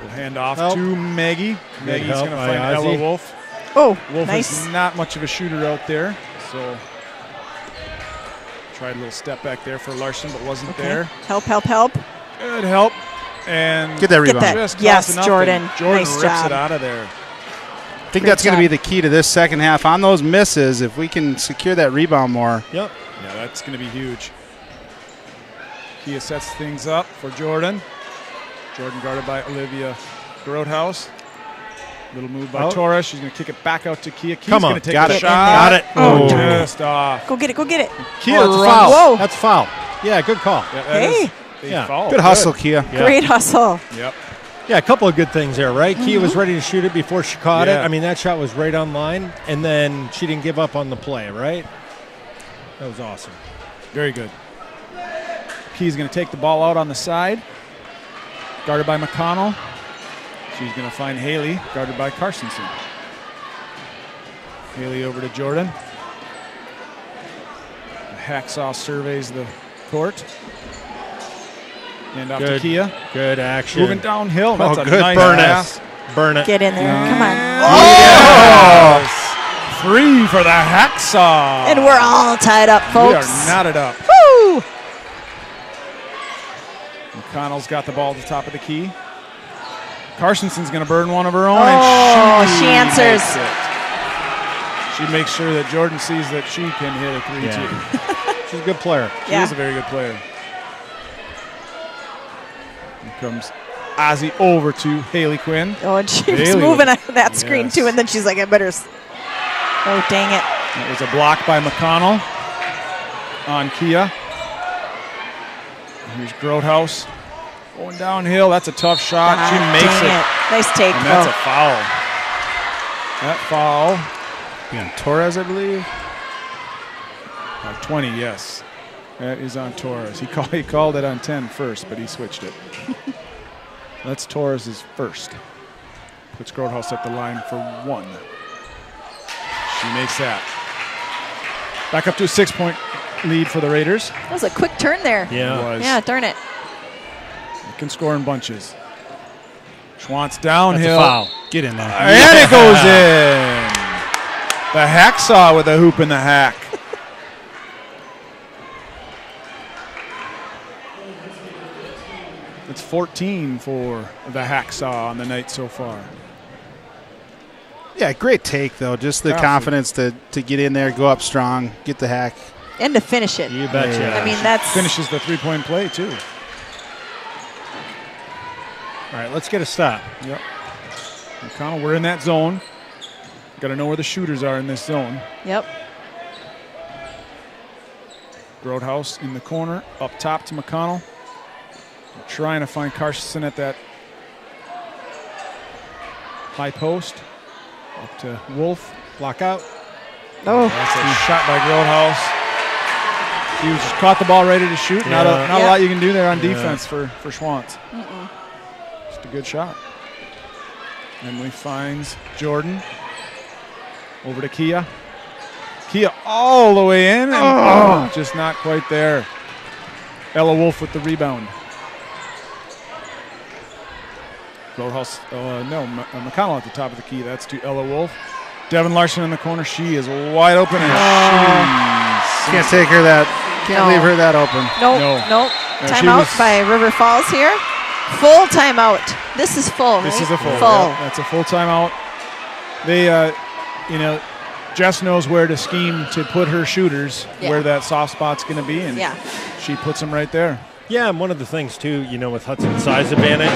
We'll hand off Help. to Maggie. Maggie's help going to by find Ella Ozzy. Wolf. Oh, Wolf nice. is not much of a shooter out there, so tried a little step back there for Larson, but wasn't there. Help, help, help. Good help. And Get that Get rebound. that. just Yes, close enough, Jordan. and Jordan Nice rips job. it out of there. I think Great that's going to job. be the key to this second half. On those misses, if we can secure that rebound more. Yep. Yeah, that's going to be huge. Kia sets things up for Jordan. Jordan guarded by Olivia Groothouse. Little move by Torres. She's going to kick it back out to Kia. Kia's Come on. going to take Got a it. shot. Got it. Oh, Just off. Go get it, go get it. Kia That's a runs. foul. Whoa. That's a foul. Yeah, good call. Yeah, that is a Yeah. foul. Good hustle, Kia. Yeah. Great hustle. Yep. Yeah, a couple of good things there, right? Kia was ready to shoot it before she caught it. Yeah. I mean, that shot was right on line, and then she didn't give up on the play, right? That was awesome. Very good. Key's going to take the ball out on the side. Guarded by McConnell. She's going to find Haley, guarded by Carstensen. Haley over to Jordan. Hacksaw surveys the court. And off to Good. Kia. Good action. Moving downhill. That's a good nice Burn pass. it. Burn it. Get in there. Come on. Yes. 3 for the Hacksaw. And we're all tied up, We folks. are knotted up. Woo! McConnell's got the ball at the top of the key. Carstensen's going to burn one of her own, Oh, and she answers. makes it. She makes sure that Jordan sees that she can hit a 3-2. Yeah. She's a good player. She Yeah. is a very good player. Here comes Ozzy over to Haley Quinn. Oh, and she was Haley moving on with- that screen Yes. too, and then she's like, I better. Oh, dang it. That was a block by McConnell on Kia. Here's Groothouse going downhill. That's a tough shot. She Ah, makes dang it. Nice take, And that's a though. foul. That foul. On Torres, I believe. 20, yes. That is on Torres. He called it on 10 first, but he switched it. That's Torres' first. Puts Groothouse at the line for 1. She makes that. Back up to a 6-point lead for the Raiders. That was a quick turn there. Yeah. It was. Yeah, darn it. They can score in bunches. Schwantz That's a downhill. foul. Get in there. And it goes in. The Hacksaw with a hoop in the hack. It's 14 for the Hacksaw on the night so far. Yeah, great take, though. Just the confidence to get in there, go up strong, get the hack. And to finish it. You betcha. Yeah. I mean, that's. Finishes the 3-point play, too. All right, let's get a stop. Yep. McConnell, we're in that zone. Got to know where the shooters are in this zone. Yep. Groothouse in the corner, up top to McConnell. Trying to find Carstensen at that high post. Up to Wolf. Block out. Oh, That's a shot by Groothouse. He was just caught the ball ready to shoot. Yeah. Not a lot you can do there on defense for Schwantz. Just a good shot. Emily finds Jordan. Over to Kia. Kia all the way in, and just not quite there. Ella Wolf with the rebound. Groothouse, McConnell at the top of the key. That's to Ella Wolf. Devin Larson in the corner. She is wide open, and Can't take her that. Can't leave her that open. nope. No, Timeout by River Falls here. Full timeout. This is full, This right? is a full. Full. Yep, that's a full timeout. They, Jess knows where to scheme to put her shooters where that soft spot's going to be, and she puts them right there. Yeah, and one of the things, too, with Hudson's size advantage,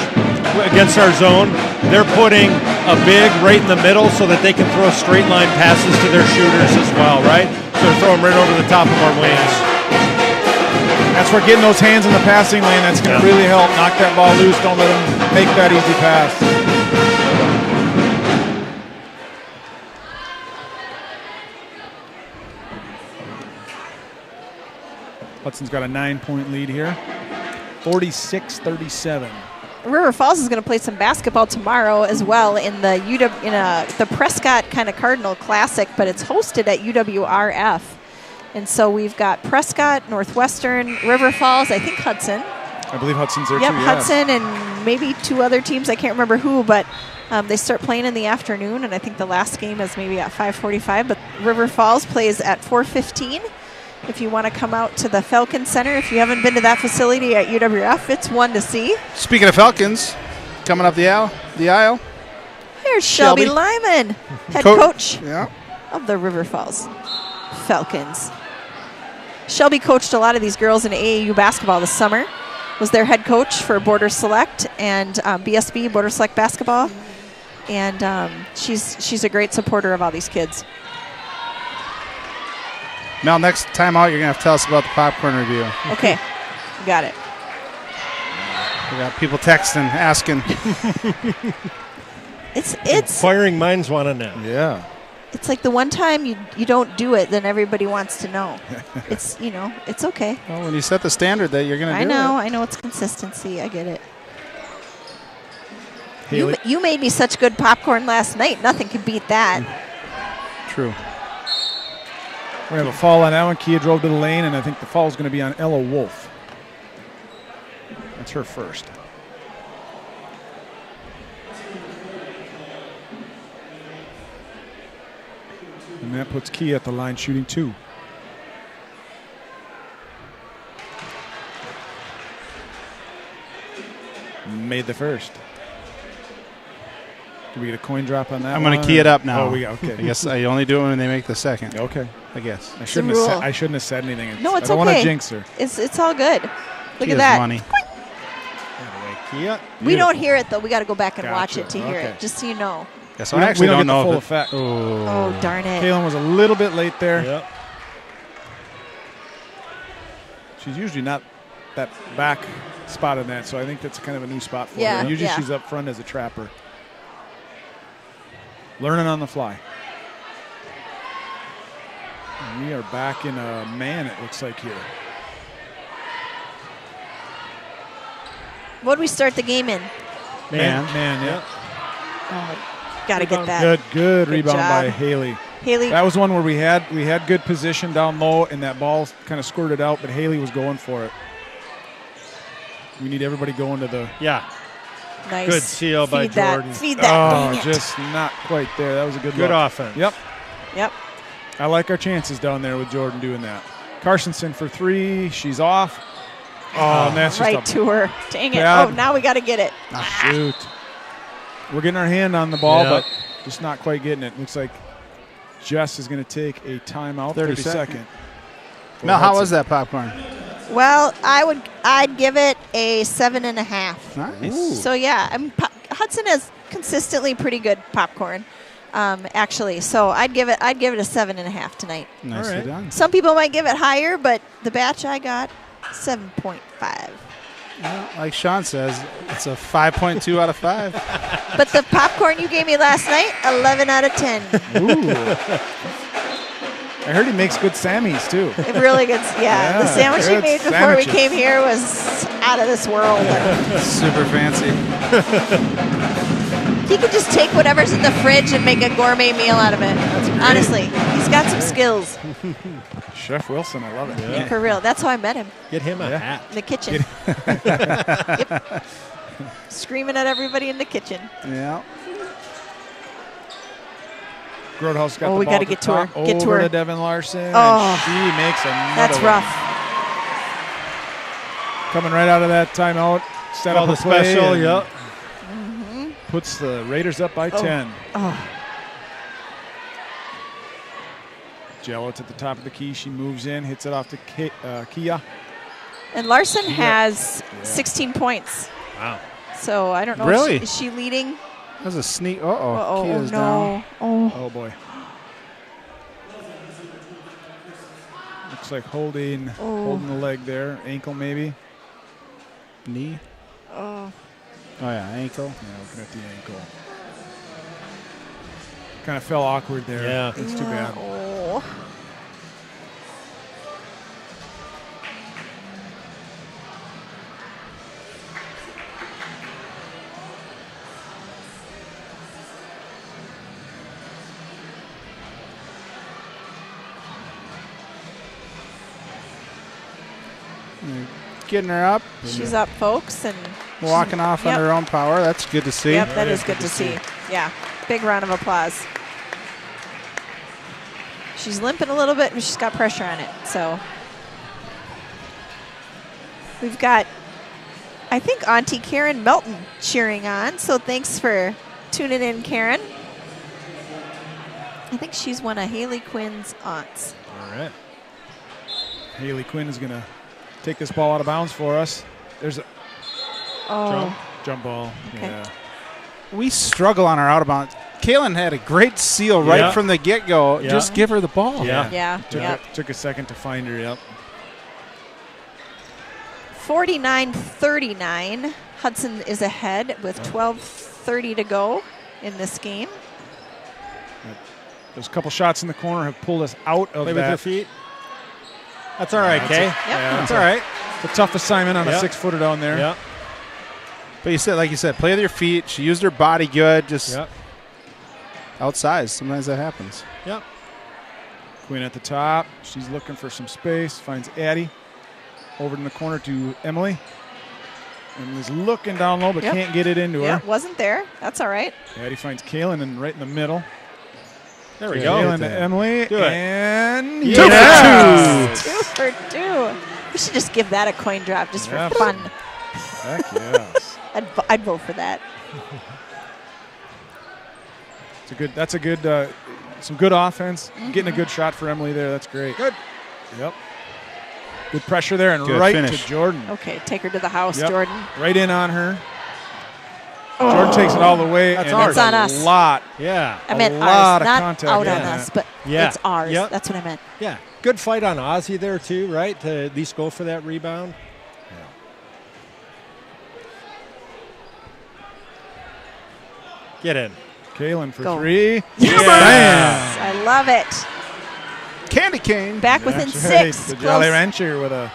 against our zone, they're putting a big right in the middle so that they can throw straight line passes to their shooters as well, right? So they're throwing right over the top of our wings. That's where getting those hands in the passing lane, that's going to really help. Knock that ball loose. Don't let them make that easy pass. Hudson's got a 9-point lead here. 46-37. River Falls is going to play some basketball tomorrow as well in the Prescott kind of Cardinal Classic, but it's hosted at UWRF. And so we've got Prescott, Northwestern, River Falls, I think Hudson. I believe Hudson's there too. Yep, Hudson and maybe 2 other teams. I can't remember who, but they start playing in the afternoon, and I think the last game is maybe at 5:45. But River Falls plays at 4:15. If you want to come out to the Falcon Center, if you haven't been to that facility at UWF, it's one to see. Speaking of Falcons, coming up the aisle. Here's Shelby Lyman, head coach of the River Falls Falcons. Shelby coached a lot of these girls in AAU basketball this summer. Was their head coach for Border Select and BSB, Border Select basketball. And she's a great supporter of all these kids. Mel, next time out, you're going to have to tell us about the popcorn review. Okay, got it. We got people texting, asking. It's Inquiring minds want to know. Yeah. It's like the one time you don't do it, then everybody wants to know. It's it's okay. Well, when you set the standard that you're going to do I know it's consistency. I get it. Haley. You made me such good popcorn last night. Nothing can beat that. True. We have a fall on that one. Kia drove to the lane, and I think the fall is going to be on Ella Wolf. That's her first. And that puts Kia at the line shooting 2. Made the first. Did we get a coin drop on that? I'm going to key it up now. Oh, okay. I guess I only do it when they make the second. Okay. I guess. I shouldn't have said anything. No, it's I don't okay. want to jinx her. It's all good. Look Kia's at that. money. Kia. We don't hear it though. We got to go back and watch Gotcha. it to hear Okay. it. Just so you know. Yes, We I actually don't don't get the know full if effect. Oh darn it! Kaylin was a little bit late there. Yep. She's usually not that back spot in that, so I think that's kind of a new spot for Yeah, her. Usually yeah. she's up front as a trapper. Learning on the fly. And we are back in a man, it looks like here. What did we start the game in? Man, yeah. Got to get that. Good rebound job. by Haley. Haley. That was one where we had good position down low, and that ball kind of squirted out, but Haley was going for it. We need everybody going to the. Yeah. Nice. Good seal by Feed that. Jordan. Feed that. Oh, Dang it. just not quite there. That was a good Good look. offense. Yep. Yep. I like our chances down there with Jordan doing that. Carsonson for 3. She's off. Oh, and that's Right just to her. Dang it. bad- Oh, now we got to get it. shoot. We're getting our hand on the ball, Yep. but just not quite getting it. Looks like Jess is going to take a timeout. 30-second. Mel, how was that popcorn? Well, I'd give it a 7.5. Nice. So yeah, Hudson has consistently pretty good popcorn, actually. So I'd give it a 7.5 tonight. Nicely right. done. Some people might give it higher, but the batch I got 7.5. Well, like Sean says, it's a 5.2 out of 5. But the popcorn you gave me last night, 11 out of 10. Ooh. I heard he makes good Sammys, too. Really good. Yeah, the sandwich he good made before we sandwiches. came here was out of this world. Super fancy. He could just take whatever's in the fridge and make a gourmet meal out of it. Honestly, he's got some skills. Chef Wilson, I love it. Yeah, for real. That's how I met him, Get him a hat. in the kitchen. Yep. Screaming at everybody in the kitchen. Yeah. Grodehouse got Oh, the we ball gotta at get the to her. top, Get to over her. to Devin Larson. Oh, and she makes another That's one. rough. Coming right out of that timeout. Set All up the a play special, and yep. puts the Raiders up by 10. Oh, Jello to the top of the key. She moves in, hits it off to Kia. and Larson has 16 points. Wow. So I don't know. Really? Is she leading? That was a sneak. Uh-oh. Oh, Kia's down. no. Oh, Oh, boy. Looks like holding the leg there. Ankle, maybe. Knee. oh. Oh, yeah, ankle. Yeah, looking at the ankle. Kind of fell awkward there. Yeah. That's too bad. Oh. Getting her up. She's up, folks, and Walking off on Yep. her own power. That's good to see. yep, that is good to see. Yeah, big round of applause. She's limping a little bit, but she's got pressure on it. So we've got, I think, Auntie Karen Melton cheering on. So thanks for tuning in, Karen. I think she's one of Haley Quinn's aunts. All right. Haley Quinn is going to take this ball out of bounds for us. There's a Oh, jump ball. Okay. Yeah. We struggle on our out of bounds. Kaylin had a great seal right Yeah. from the get-go. Yeah. Just give her the ball. Yeah. yeah, yep. Took a second to find her. Yep. 49-39. Hudson is ahead with 12:30 to go in this game. Those couple shots in the corner have pulled us out of Play with your that. feet. That's all right, Kay. Yep. That's all right. It's a tough assignment on a Yep. 6-footer down there. Yep. But you said, like you said, play with your feet. She used her body good. Just Yep. outsized. Sometimes that happens. Yep. Quinn at the top. She's looking for some space. Finds Addie. Over in the corner to Emily. Emily's looking down low, but Yep. can't get it into Yeah, her. wasn't there. That's all right. Addie finds Kaylin and right in the middle. There we Kaylin go. to Emily. Do it. And Yes. 2 for 2. We should just give that a coin drop just for Absolutely. fun. Heck yes. I'd vote for that. That's a good some good offense. Getting a good shot for Emily there. That's great. Good. Yep. Good pressure there and Good right finish. to Jordan. Okay, take her to the house, Yep. Jordan. Right in on her. Jordan takes it all the way. That's and ours. there's It's on us. A lot. Yeah. I meant lot ours, of not contact out in on that. us, but Yeah. it's ours. Yep. That's what I meant. Yeah. Good fight on Ozzy there, too, right? To at least go for that rebound. Get in. Kaylin for Go. 3. Yes! I love it. Candy cane. Back within That's right. 6. The Jolly Close. Rancher with a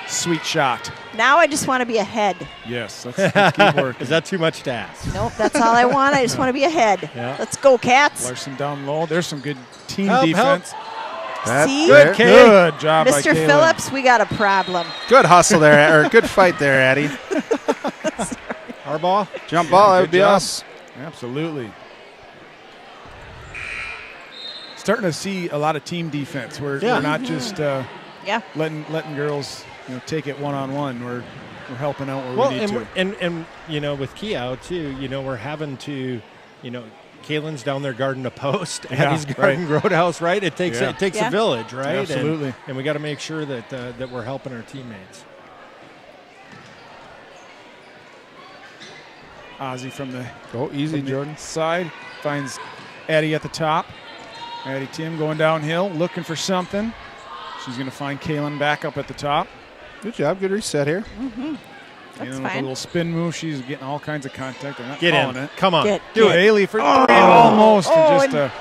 sweet shot. Now I just want to be ahead. Yes, let's keep working. Is that too much to ask? Nope, that's all I want. I just want to be ahead. Yeah. Let's go, Cats. Larson down low. There's some good team Help, defense. That- See? there- Kay. Good job by Mr. Kaylin. Phillips, we got a problem. Good hustle there, or good fight there, Addie. Our ball? Jump ball, that good would be job. us. Absolutely. Starting to see a lot of team defense. We're not just Yeah. letting girls take it one-on-one. We're helping out where Well, we need to. and with Key out, too, we're having to, Kaylin's down there guarding a post, Yeah, Addie's guarding Roadhouse, right? It takes Yeah. it takes Yeah. a village, right? Absolutely. And we got to make sure that that we're helping our teammates. Ozzy from the Go easy, Jordan. side finds Addie at the top. Addie Tim going downhill, looking for something. She's going to find Kaylin back up at the top. Good job. Good reset here. That's With a fine. little spin move, she's getting all kinds of contact. They're not Get calling in. it. Come on. Get- Do get- it. Haley for almost Oh, and just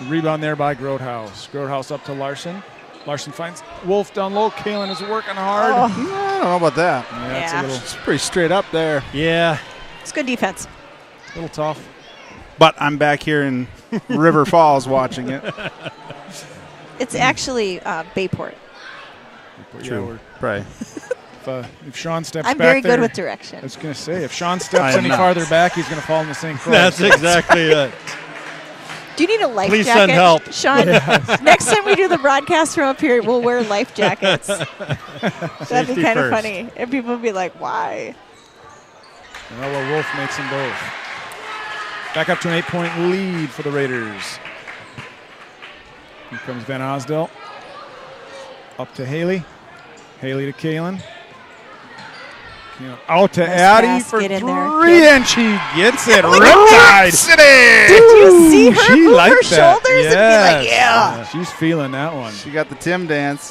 Rebound there by Grotehouse. Grotehouse up to Larson. Larson finds Wolf down low. Kalen is working hard. I don't know about that. Yeah. It's pretty straight up there. Yeah. It's good defense. A little tough. But I'm back here in River Falls watching it. It's actually Bayport. True. Right. If Sean steps I'm back very there, good with direction. I was going to say, if Sean steps I am any not. farther back, he's going to fall in the same cross. That's exactly it. Do you need a life Please jacket? send help. Sean, next time we do the broadcast from up here, we'll wear life jackets. That'd be Safety kind of first. funny. And people would be like, why? Noah Wolf makes them both. Back up to an 8-point lead for the Raiders. Here comes Van Osdell. Up to Haley. Haley to Kalen. Out to Nice Addie pass. for Get in there. 3, and she gets it. Riptide. Did you see her She move liked her that. shoulders and be like, yeah? She's feeling that one. She got the Tim dance.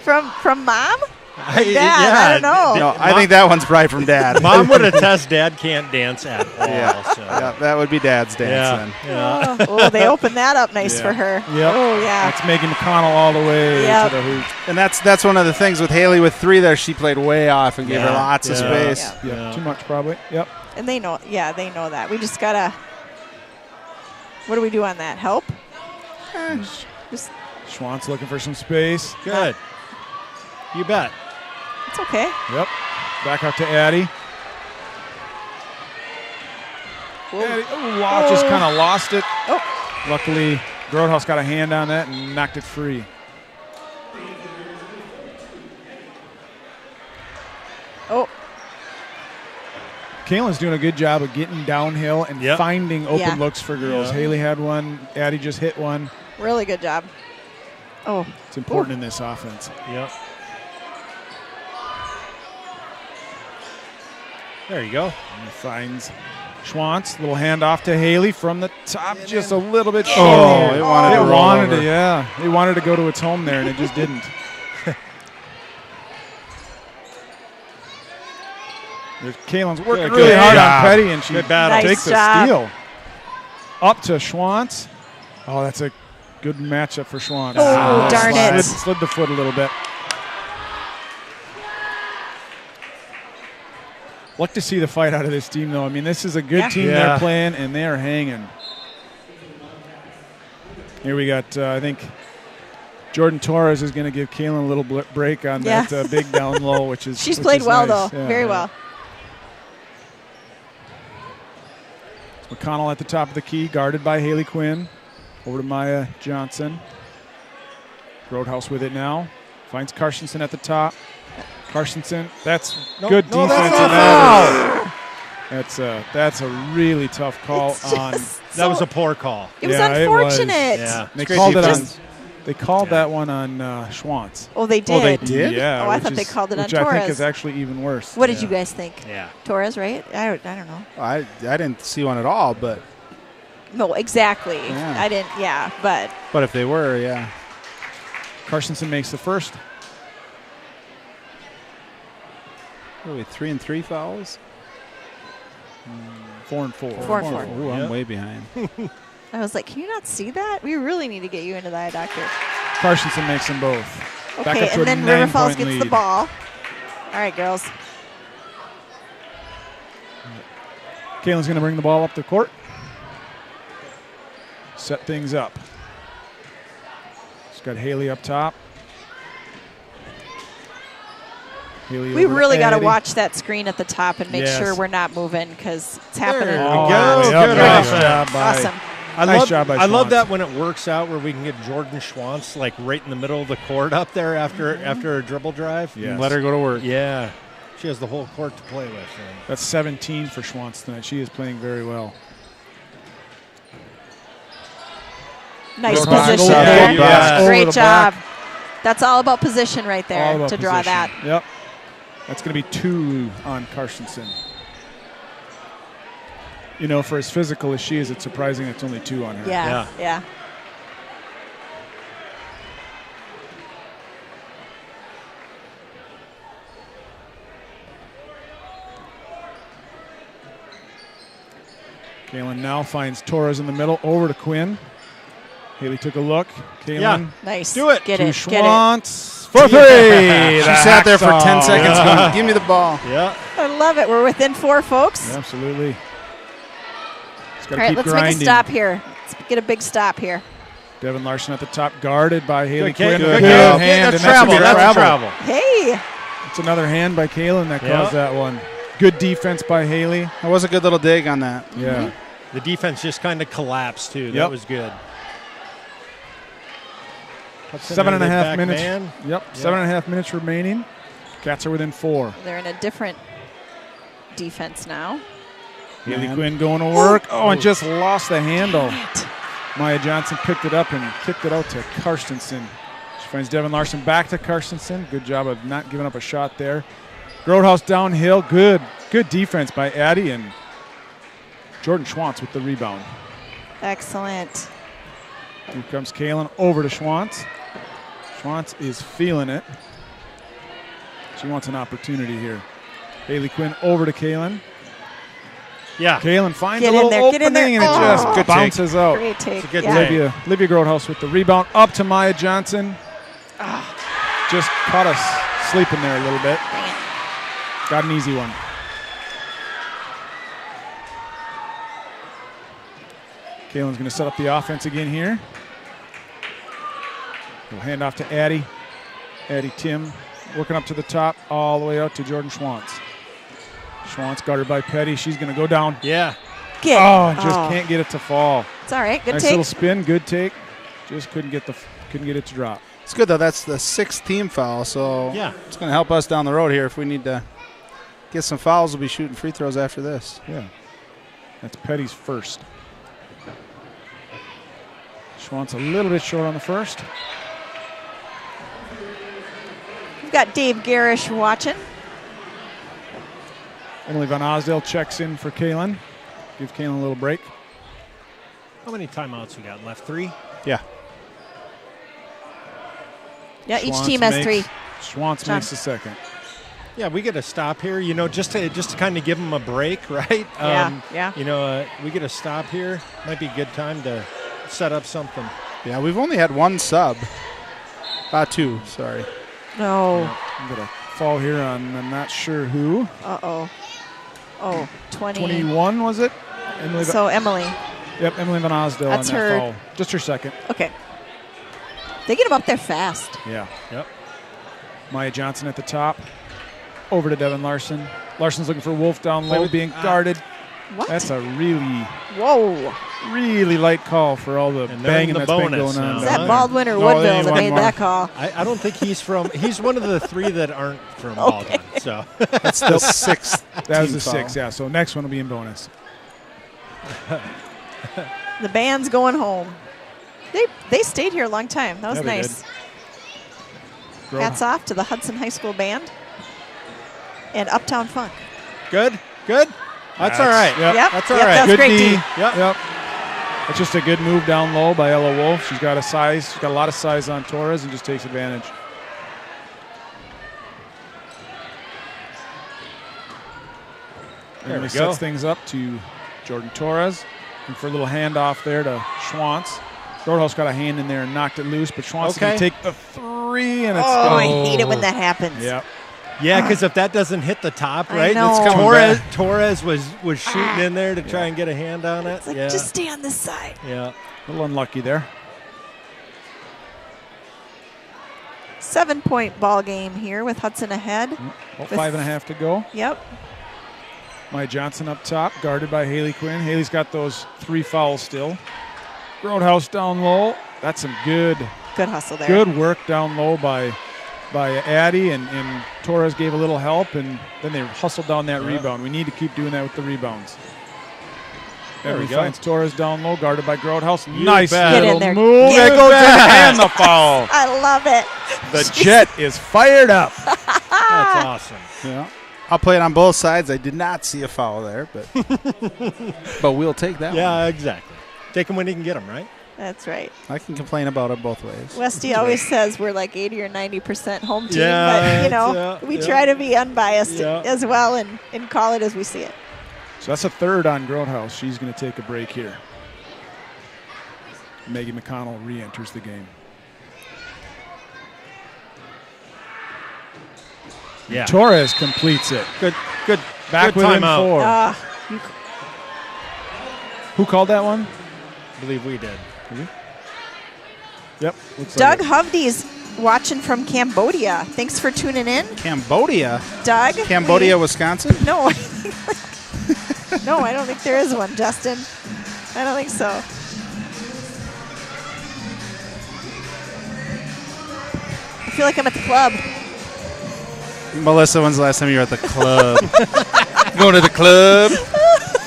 From mom? Dad, yeah, I don't know. No, I think that one's probably from Dad. Mom would attest Dad can't dance at all. Yeah. So. Yeah, that would be Dad's dance Yeah. then. Yeah. Oh, they opened that up nice for her. Yep. Oh, yeah. That's Megan McConnell all the way Yep. to the hoop. And that's one of the things with Haley with 3 there. She played way off and gave her Yeah. lots of Yeah. space. Yeah. Yep. Too much probably. Yep. And they know, they know that. We just got to, what do we do on that? Help? Just, Schwantz looking for some space. Good. You bet. it's okay. Yep. Back out to Addie. Whoa. Addie, wow, just kind of lost it. Oh. Luckily, Grotehouse got a hand on that and knocked it free. Oh, Kalen's doing a good job of getting downhill and Yep. finding open Yeah. looks for girls. Yeah. Haley had one. Addie just hit one. really good job. Oh, It's important in this offense. Yep. There you go. And he finds Schwantz. Little handoff to Haley from the top, just a little bit. Oh, it wanted to It roll wanted over. to, yeah. It wanted to go to its home there, and it just didn't. There's Kalen's working Good really hard job. on Petty, and she Good battle. Nice takes job. the steal. Up to Schwantz. Oh, that's a good matchup for Schwantz. Oh, darn it. Slid the foot a little bit. Like to see the fight out of this team, though. I mean, this is a good Yeah. team Yeah. they're playing, and they are hanging. Here we got, I think, Jordan Torres is going to give Kalen a little break on Yeah. that big down low, which is she's which played is well, nice. though. Yeah. Very well. McConnell at the top of the key, guarded by Haley Quinn. Over to Maya Johnson. Roadhouse with it now. Finds Carsonson at the top. Carsonson, that's good no, defense. that's in not that. That's a really tough call It's on. just That was so- a poor call. It was Yeah, it was. unfortunate. Yeah. They Great called it on. defense. They called that one on Schwantz. Oh, they did. Oh, they did? Yeah. Oh, I which thought they is- called it on which I think Torres. is actually even worse. What did you guys think? Yeah. Torres, right? I don't know. I didn't see one at all, but No, exactly. Yeah. I didn't. Yeah, but if they were, yeah. Carsonson makes the first. What are we, 3 and 3 fouls? 4 and 4. 4 and 4. Ooh, I'm Yep. way behind. I was like, can you not see that? We really need to get you into the eye doctor. Carsonson makes them both. Back Okay, up to and a then River Falls 9-point gets the lead. ball. All right, girls. Kalen's going to bring the ball up the court. Set things up. She's got Haley up top. Haley We over to really got to Addie. watch that screen at the top and make Yes. sure we're not moving because it's happening. There we Oh, go. yep, Good nice offense. job by- Awesome. Nice job by I love Schwantz. that when it works out where we can get Jordan Schwantz like right in the middle of the court up there after a dribble drive. Yes. Let her go to work. Yeah. She has the whole court to play with. And That's 17 for Schwantz tonight. She is playing very well. Nice Good block. position Good there. block. Yes. Over Great the job. block. That's all about position right there All about to draw position. that. Yep. That's going to be 2 on Carsonson. You know, for as physical as she is, it's surprising it's only 2 on her. Yeah, yeah. Kaylin now finds Torres in the middle, over to Quinn. Haley took a look. Kaylin. Yeah. Nice. Do it. Get To it. Get it. Schwantz for three. She sat there for 10 hacksaw. seconds going, give me the ball. Yeah. I love it. We're within 4, folks. Yeah, absolutely. Just All got to right, keep let's grinding. make a stop here. Let's get a big stop here. Devin Larson at the top, guarded by Haley Good kick. Quinn. Good Good kick. hand. That's and travel. a That's travel. travel. Hey. It's another hand by Kaylin that Yep. caused that one. Good defense by Haley. That was a good little dig on that. Yeah. The defense just kind of collapsed, too. That Yep. was good. Hudson 7.5 back minutes. man. Yep. 7.5 minutes remaining. Cats are within 4. They're in a different defense now. Haley Man. Quinn going to work. Oh, and just lost the handle. Maya Johnson picked it up and kicked it out to Karstensen. She finds Devin Larson back to Karstensen. Good job of not giving up a shot there. Grotehouse downhill. Good defense by Addie, and Jordan Schwantz with the rebound. Excellent. Here comes Kaylin over to Schwantz. Schwantz is feeling it. She wants an opportunity here. Haley Quinn over to Kaylin. Yeah. Kaylin finds Get a in little there, get in opening, there. and it Oh. just Good bounces out. Great take. It's a good Yeah. take. Olivia Grotehouse with the rebound up to Maya Johnson. Just caught us sleeping there a little bit. Dang it. Got an easy one. Kaylin's going to set up the offense again here. We'll hand off to Addie. Addie Tim working up to the top, all the way out to Jordan Schwantz. Schwantz guarded by Petty. She's going to go down. Yeah. Get. Oh, just can't get it to fall. It's all right. Good Nice take. little spin, good take. Just couldn't get it to drop. It's good, though. That's the 6th team foul, so Yeah. it's going to help us down the road here if we need to get some fouls. We'll be shooting free throws after this. Yeah. That's Petty's first. Schwantz a little bit short on the first. We've got Dave Garish watching. Emily Van Osdale checks in for Kaylin. Give Kaylin a little break. How many timeouts we got left? 3? Yeah. Yeah, each Schwantz team has 3. Schwantz John. makes the second. Yeah, we get a stop here, just to kind of give them a break, right? Yeah. We get a stop here. Might be a good time to set up something. Yeah, we've only had one sub. 2, sorry. No. I'm going to fall here on I'm not sure who. Uh-oh. Oh, 20. 21 was it? So Emily. Yep, Emily Van Osdale That's on that her- foul. Just her second. Okay. They get him up there fast. Yeah. Yep. Maya Johnson at the top. Over to Devin Larson. Larson's looking for Wolf down low, Wait, being guarded. What? That's a really, Whoa. really light call for all the And they're in banging the that's been bonus going on. now. Is down that there. Baldwin or No, Woodville they that want made more. that call? I don't think he's one of the 3 that aren't from Baldwin. So That's the 6th That was team the foul. 6, yeah. So next one will be in bonus. The band's going home. They stayed here a long time. That was Yeah, they nice. Grow- Hats off to the Hudson High School band and Uptown Funk. good. That's all right. Yep. Yep. That's all Yep, right. that's Good great D. D. Yep. It's just a good move down low by Ella Wolf. She's got a lot of size on Torres and just takes advantage. There we Emily go. sets things up to Jordan Torres. And for a little handoff there to Schwantz. Roadhouse got a hand in there and knocked it loose, but Schwantz is going Okay. to take the 3, and it's Oh, gonna- I hate it when that happens. Yep. Yeah, because if that doesn't hit the top, I right? know. It's It's coming Torres was shooting in there to try and get a hand on it. It's like, yeah. just stay on this side. Yeah. A little unlucky there. 7-point ball game here with Hudson ahead. About With- 5.5 to go. Yep. Maya Johnson up top, guarded by Haley Quinn. Haley's got those 3 fouls still. Roadhouse down low. That's some good Good hustle there. work down low by Addie, and Torres gave a little help, and then they hustled down that rebound. We need to keep doing that with the rebounds. There we Emily go. finds Torres down low, guarded by Grotehouse. Nice bet. Get in little there. move. Get It in goes in there. and the foul. I love it. The jet is fired up. That's awesome. Yeah. I'll play it on both sides. I did not see a foul there, but we'll take that one. Yeah, exactly. Take him when you can get them, right? That's right. I can complain about it both ways. Westy always says we're like 80 or 90% home team, Yeah, but we yeah, try to be unbiased Yeah. as well and call it as we see it. So that's a third on Grotehouse. She's going to take a break here. Maggie McConnell re-enters the game. Yeah. Torres completes it. Good Back good within timeout. 4. Who called that one? I believe we did. Yep. Looks Doug like Hovde's watching from Cambodia. Thanks for tuning in, Cambodia. Doug. Cambodia, Wisconsin. No. No, I don't think there is one, Justin. I don't think so. I feel like I'm at the club. Melissa, when's the last time you were at the club? Going to the club?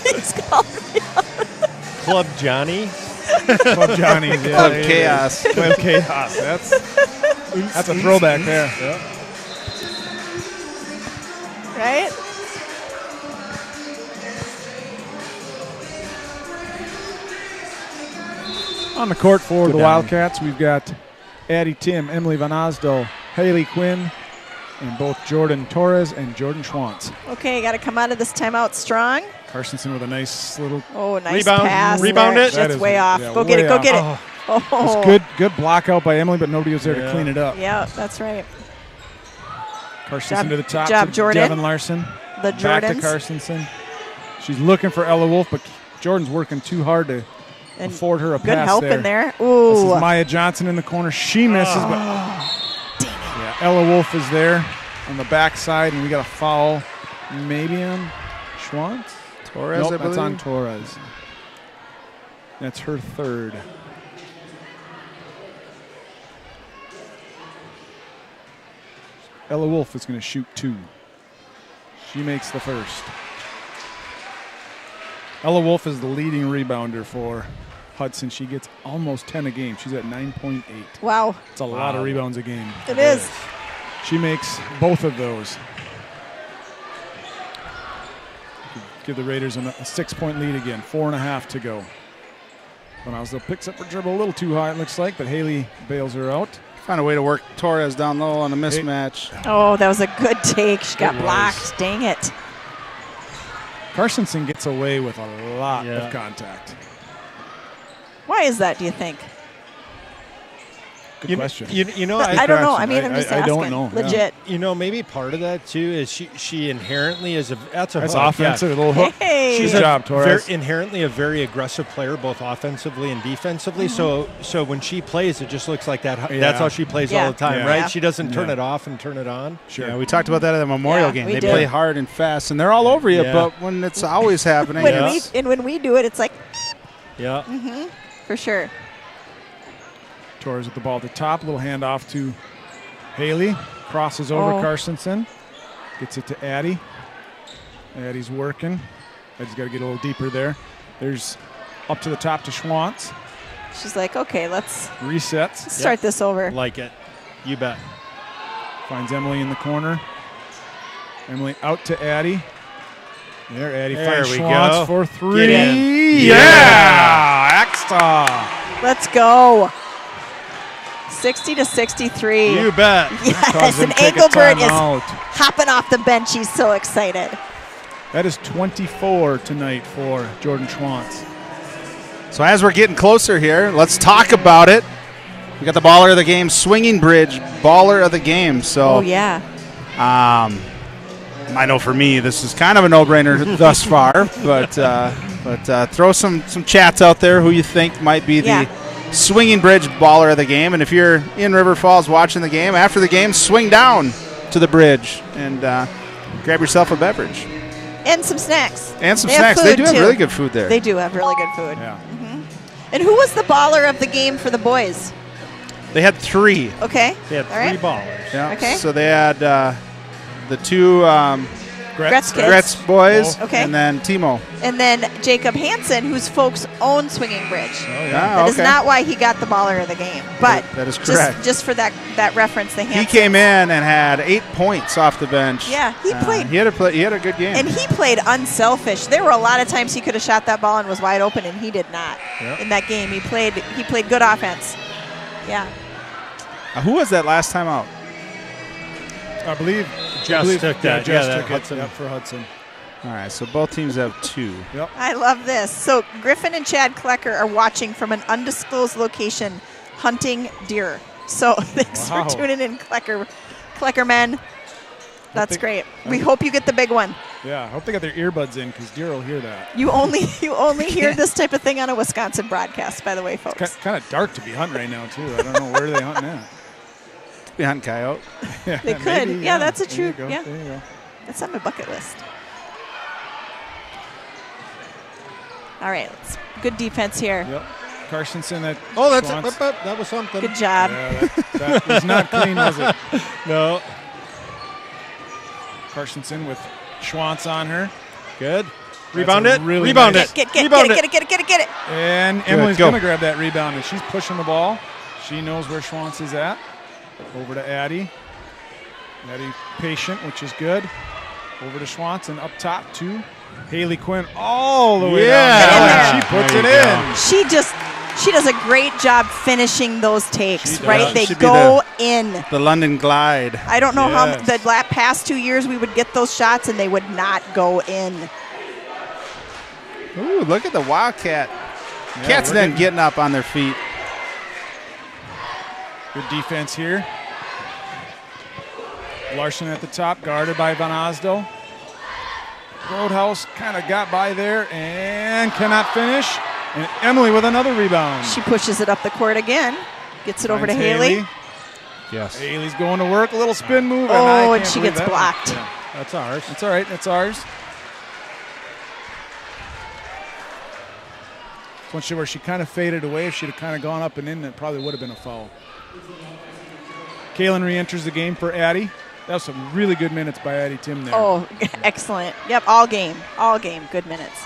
He's calling me. Club Johnny. Club Johnny's. Yeah, Club Chaos. Club Chaos. That's a throwback there. Yeah. Right? On the court for the Wildcats, we've got Addie Tim, Emily Van Osdol, Haley Quinn, and both Jordan Torres and Jordan Schwantz. Okay, got to come out of this timeout strong. Carsonson with a nice little Nice Rebound. pass. Rebound there. it. That Just is way off. yeah, Go get it. Go way get off. it. Oh. It's good block out by Emily, but nobody was there to Yeah. clean it up. Yeah, that's right. Carsonson to the top. Good job, to Jordan. Devin Larson. The Back to Jordans. Carsonson. She's looking for Ella Wolf, but Jordan's working too hard to And afford her a good pass help there. in there. This Ooh. is Maya Johnson in the corner. She misses, but yeah, Ella Wolf is there on the backside, and we got a foul maybe on Schwantz? Torres, Nope, I that's believe. on Torres. That's her third. Ella Wolf is going to shoot 2. She makes the first. Ella Wolf is the leading rebounder for Hudson. She gets almost 10 a game. She's at 9.8. Wow. It's a lot of rebounds a game. It is. She makes both of those. Give the Raiders a 6-point lead again. 4.5 to go. Van Osdale picks up her dribble a little too high, it looks like, but Haley bails her out. Find a way to work Torres down low on a mismatch. Oh, that was a good take. She got It was. blocked. Dang it. Carsonson gets away with a lot Yeah. of contact. Why is that, do you think? Good question. You know, I don't know. I question. mean, I'm just I asking. don't know. Legit. You know, maybe part of that too is she inherently is that's That's hook, offensive, yeah. a little hook. Hey. She's Good job, Torres. inherently a very aggressive player, both offensively and defensively. So when she plays, it just looks like that. Yeah. That's how she plays Yeah. all the time, Yeah. right? Yeah. She doesn't turn Yeah. it off and turn it on. Sure. Yeah, we talked about that at the Memorial Yeah, game. we They did. play hard and fast, and they're all over you. Yeah. But when it's always happening, When it's- when we do it, it's like, Yeah. for sure. Torres with the ball at the top. Little handoff to Haley. Crosses over Oh. Carsonson. Gets it to Addie. Addie's working. Addie's got to get a little deeper there. There's up to the top to Schwantz. She's like, okay, let's Resets. start this over. Like it. You bet. Finds Emily in the corner. Emily out to Addie. There, Addie There finds we Schwantz go. for 3. Get in. Yeah! Axtall. Let's go. 60-63. You bet. Yes, Cause him and take a Engelbert is timeout. hopping off the bench. He's so excited. That is 24 tonight for Jordan Schwantz. So as we're getting closer here, let's talk about it. We got the baller of the game, Swinging Bridge, baller of the game. So Oh, yeah. I know for me this is kind of a no-brainer thus far, but throw some chats out there who you think might be the Swinging Bridge baller of the game. And if you're in River Falls watching the game, after the game, swing down to the bridge and grab yourself a beverage. And some snacks. And some They have snacks. They food, do have too. really good food there. They do have really good food. Yeah. And who was the baller of the game for the boys? They had 3. Okay. They had All 3 right. ballers. Yeah. Okay. So they had the 2 Gretz kids. Gretz boys Okay. and then Timo. And then Jacob Hansen, whose folks own Swinging Bridge. That is okay. not why he got the baller of the game. But That is correct. Just for that reference, the He Hansen. came in and had 8 points off the bench. Yeah, he played. He had a good game. And he played unselfish. There were a lot of times he could have shot that ball and was wide open, and he did not. Yep. In that game, he played good offense. Yeah. Who was that last time out? I believe Jess took that. Jess Yeah, took Hudson. it for Hudson. All right, so both teams have 2. Yep. I love this. So Griffin and Chad Klecker are watching from an undisclosed location, hunting deer. So thanks Wow. for tuning in, Klecker men. That's they- great. We hope you get the big one. Yeah, I hope they got their earbuds in because deer will hear that. You only hear this type of thing on a Wisconsin broadcast, by the way, folks. Kind of dark to be hunting right now, too. I don't know where they hunting at. We hunt coyote. Yeah, They could. maybe, Yeah, that's a There true. you go, Yeah, there you go. that's on my bucket list. All right, good defense here. Yep. Carsonson at Oh, that's Schwantz. that was something. Good job. Yeah, that was not clean, was it? No, Carsonson with Schwantz on her. good. That's Rebound a it. really Rebound nice- it. Get Rebound it. And Emily's go. going to grab that rebound, and she's pushing the ball. She knows where Schwantz is at. Over to Addie. Addie patient, which is good. Over to Schwantz, and up top to Haley Quinn all the way Yeah. down. Get in And she puts There it you in. go. She does a great job finishing those takes, She does. right? They Should be go in. The London Glide. I don't know Yes. how the past 2 years we would get those shots and they would not go in. Ooh, look at the Wildcat. Yeah, Cats we're then getting up on their feet. Good defense here. Larson at the top, guarded by Van Osdel. Roadhouse kind of got by there and cannot finish. And Emily with another rebound. She pushes it up the court again, gets it over to Finds Haley. Yes. Haley's going to work, a little spin move. Oh, I and can't she believe gets that. blocked. Yeah. That's ours. That's all right, that's ours. One where she kind of faded away. If she'd have kind of gone up and in, it probably would have been a foul. Kaylin re-enters the game for Addie. That was some really good minutes by Addie Tim there. Oh, excellent. Yep, all game. Good minutes.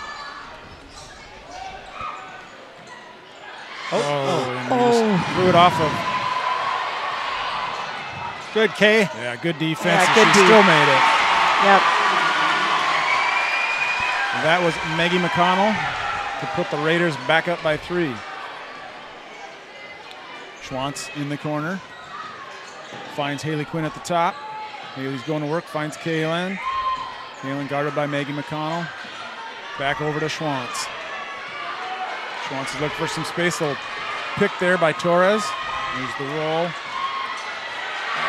And they just threw it off of. Good, Kay. Yeah, good defense. Yeah, and good she D. still made it. Yep. And that was Maggie McConnell to put the Raiders back up by 3. Schwantz in the corner. Finds Haley Quinn at the top. Haley's going to work, finds Kaylin. Kaylin guarded by Maggie McConnell. Back over to Schwantz. Schwantz is looking for some space. Little pick there by Torres. There's the roll.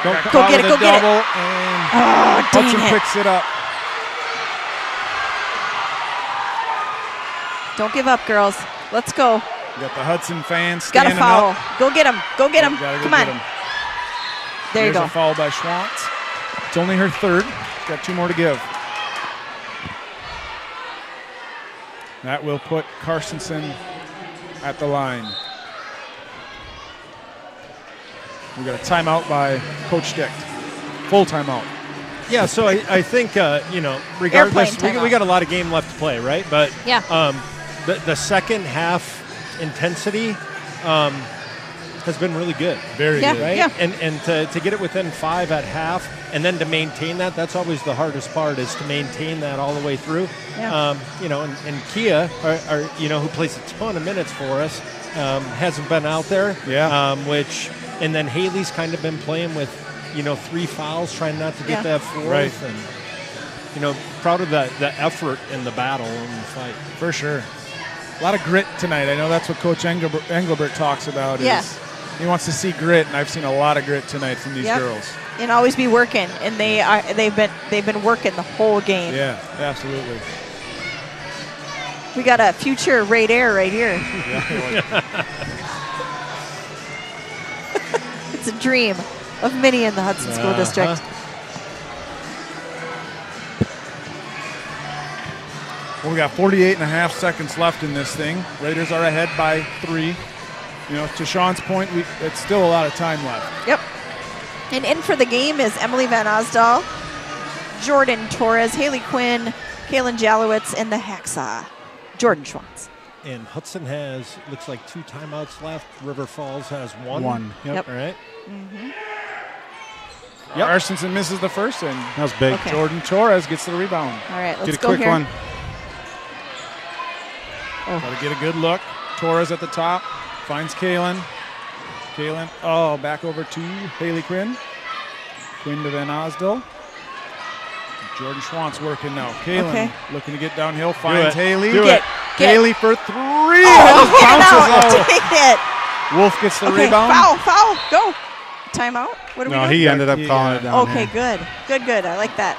Go get it, go get it. Double, and Oh, Hudson dang it. picks it up. Don't give up, girls. Let's go. You got the Hudson fans Got a standing foul. up. Go get him. Go get him. Gotta go Come get on. him. There you There's go. a foul by Schwantz. It's only her third. Got 2 more to give. That will put Carsonson at the line. We got a timeout by Coach Dick. Full timeout. Yeah, so I think, regardless, Airplane we timeout. got a lot of game left to play, right? But Yeah. the second half intensity has been really good. Very Yeah. good. Right? Yeah. And to get it within 5 at half and then to maintain that's always the hardest part, is to maintain that all the way through. Yeah. And Kia, who plays a ton of minutes for us, hasn't been out there. Yeah. And then Haley's kind of been playing with, 3 fouls, trying not to get Yeah. that 4th. Right. And, proud of the effort in the battle and the fight. For sure. A lot of grit tonight. I know that's what Coach Engelbert talks about. Yeah. Is he wants to see grit, and I've seen a lot of grit tonight from these Yep. girls. And always be working. And they've been working the whole game. Yeah, absolutely. We got a future Raid Air right here. It's a dream of many in the Hudson School District. Well, we got 48 and a half seconds left in this thing. Raiders are ahead by 3. To Sean's point, it's still a lot of time left. Yep. And in for the game is Emily Van Osdal, Jordan Torres, Haley Quinn, Kaylin Jalowitz, and the Hacksaw, Jordan Schwantz. And Hudson has, looks like 2 timeouts left. River Falls has 1. 1. Yep. All right. Yep. Arsonson misses the first, and That was big. Okay. Jordan Torres gets the rebound. All right, let's Get a go quick here. one. Got to get a good look. Torres at the top. Finds Kaylin. Back over to Haley Quinn. Quinn to Van Osdel. Jordan Schwantz working now. Kaylin Okay. looking to get downhill. Finds it. Haley. Do Get. Haley for 3. Oh, Bounces out. dang it. Wolf gets the Okay, rebound. foul, go. Timeout. What are we No, doing? he ended up calling it down. Okay, here. good. I like that.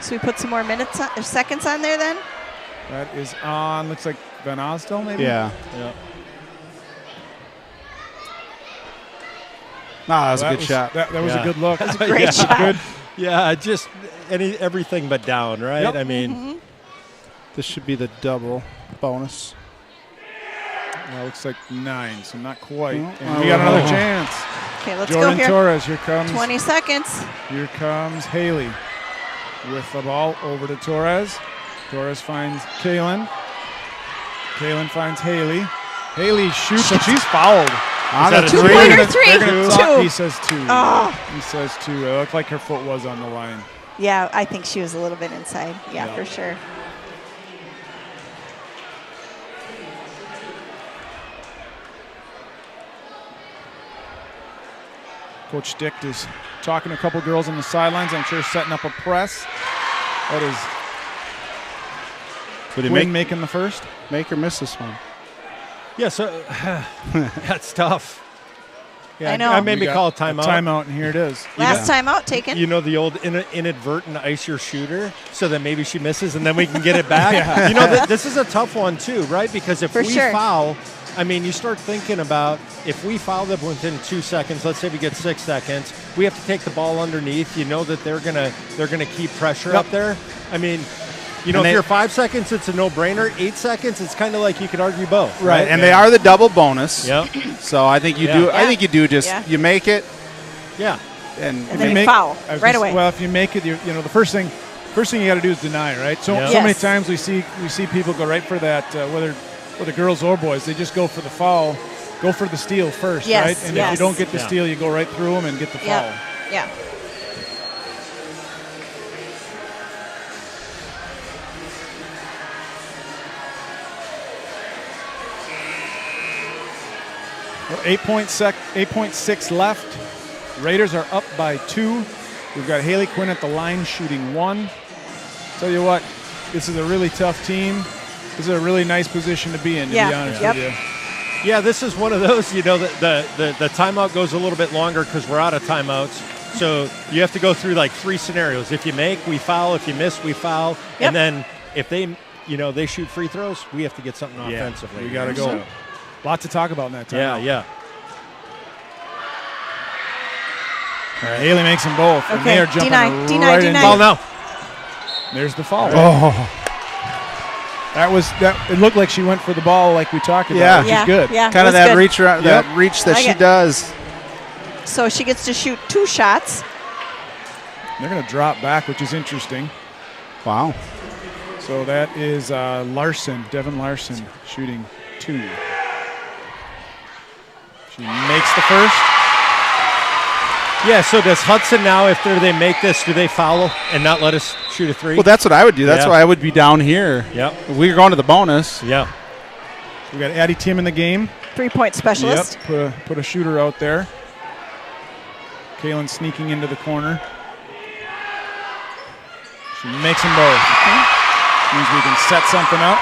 So we put some more minutes or seconds on there then. That is on. Looks like Van Osdell maybe. Yeah. Yeah. No, that was a good shot. That was Yeah. a good look. That's a great shot. Good. Yeah, just everything but down, right? Yep. I mean, This should be the double bonus. Looks like 9, so not quite. Oh, And we got another oh. chance. Okay, let's Jordan go here. Torres, here comes. 20 seconds. Here comes Haley with the ball over to Torres. Torres finds Kaylin. Kaylin finds Haley. Haley shoots, and she's fouled. On that the a three. Two-pointer, They're three. gonna Two. talk- He says 2. Oh. He says 2. It looked like her foot was on the line. Yeah, I think she was a little bit inside. Yeah, Yeah. for sure. Coach Dick is talking to a couple girls on the sidelines. I'm sure setting up a press. That is Would he Quinn making the first. make or miss this one? yeah. So that's tough. Yeah, I know. I made We me got call a a timeout. timeout, and here it is. Last timeout taken. You know the old inadvertent ice your shooter so that maybe she misses and then we can get it back? You know, this is a tough one too, right? Because if For we sure. foul, I mean, you start thinking about if we foul them within 2 seconds, let's say we get 6 seconds, we have to take the ball underneath. You know that they're gonna keep pressure up there. I mean, you know, And if they- you're 5 seconds, it's a no-brainer. 8 seconds, it's kind of like you could argue both, right? And they are the double bonus. Yep. So I think you Yeah. do. I think you do just Yeah. you make it Yeah. and, And then Make- you foul I was right just- away. Well, if you make it, you know, the first thing you got to do is deny, right? So Yeah. so many Yes. times we see people go right for that, whether girls or boys, they just go for the foul, go for the steal first, Yes, right? And yes. if you don't get the Yeah. steal, you go right through them and get the foul. Yeah. Yeah. Well, 8.6 left. Raiders are up by 2. We've got Haley Quinn at the line shooting 1. Tell you what, this is a really tough team. This is a really nice position to be in, to Yeah. be honest Yep. with you. Yeah, this is one of those, you know, the timeout goes a little bit longer because we're out of timeouts. So you have to go through like 3 scenarios. If you make, we foul. If you miss, we foul. Yep. And then if they shoot free throws, we have to get something offensively. We got to go. So, Lot to talk about in that time. yeah. All right, Haley makes them both. And Okay, they are jumping D9, right D9. in. Foul now. There's the foul. oh That. It looked like she went for the ball like we talked about, Yeah. which Yeah. is good. Yeah. kind of was that good. reach that Yep. reach that Like she it. does. So she gets to shoot 2 shots. They're going to drop back, which is interesting. Wow. So that is Larson, Devin Larson, shooting 2. She makes the first. Yeah, so does Hudson now, if they make this, do they foul and not let us shoot a 3? Well, that's what I would do. That's Yeah. why I would be down here. Yep. If we were going to the bonus. Yeah. We got Addie Tim in the game. 3-point specialist. Yep, put a shooter out there. Kaylin sneaking into the corner. She makes them both. Means we can set something up.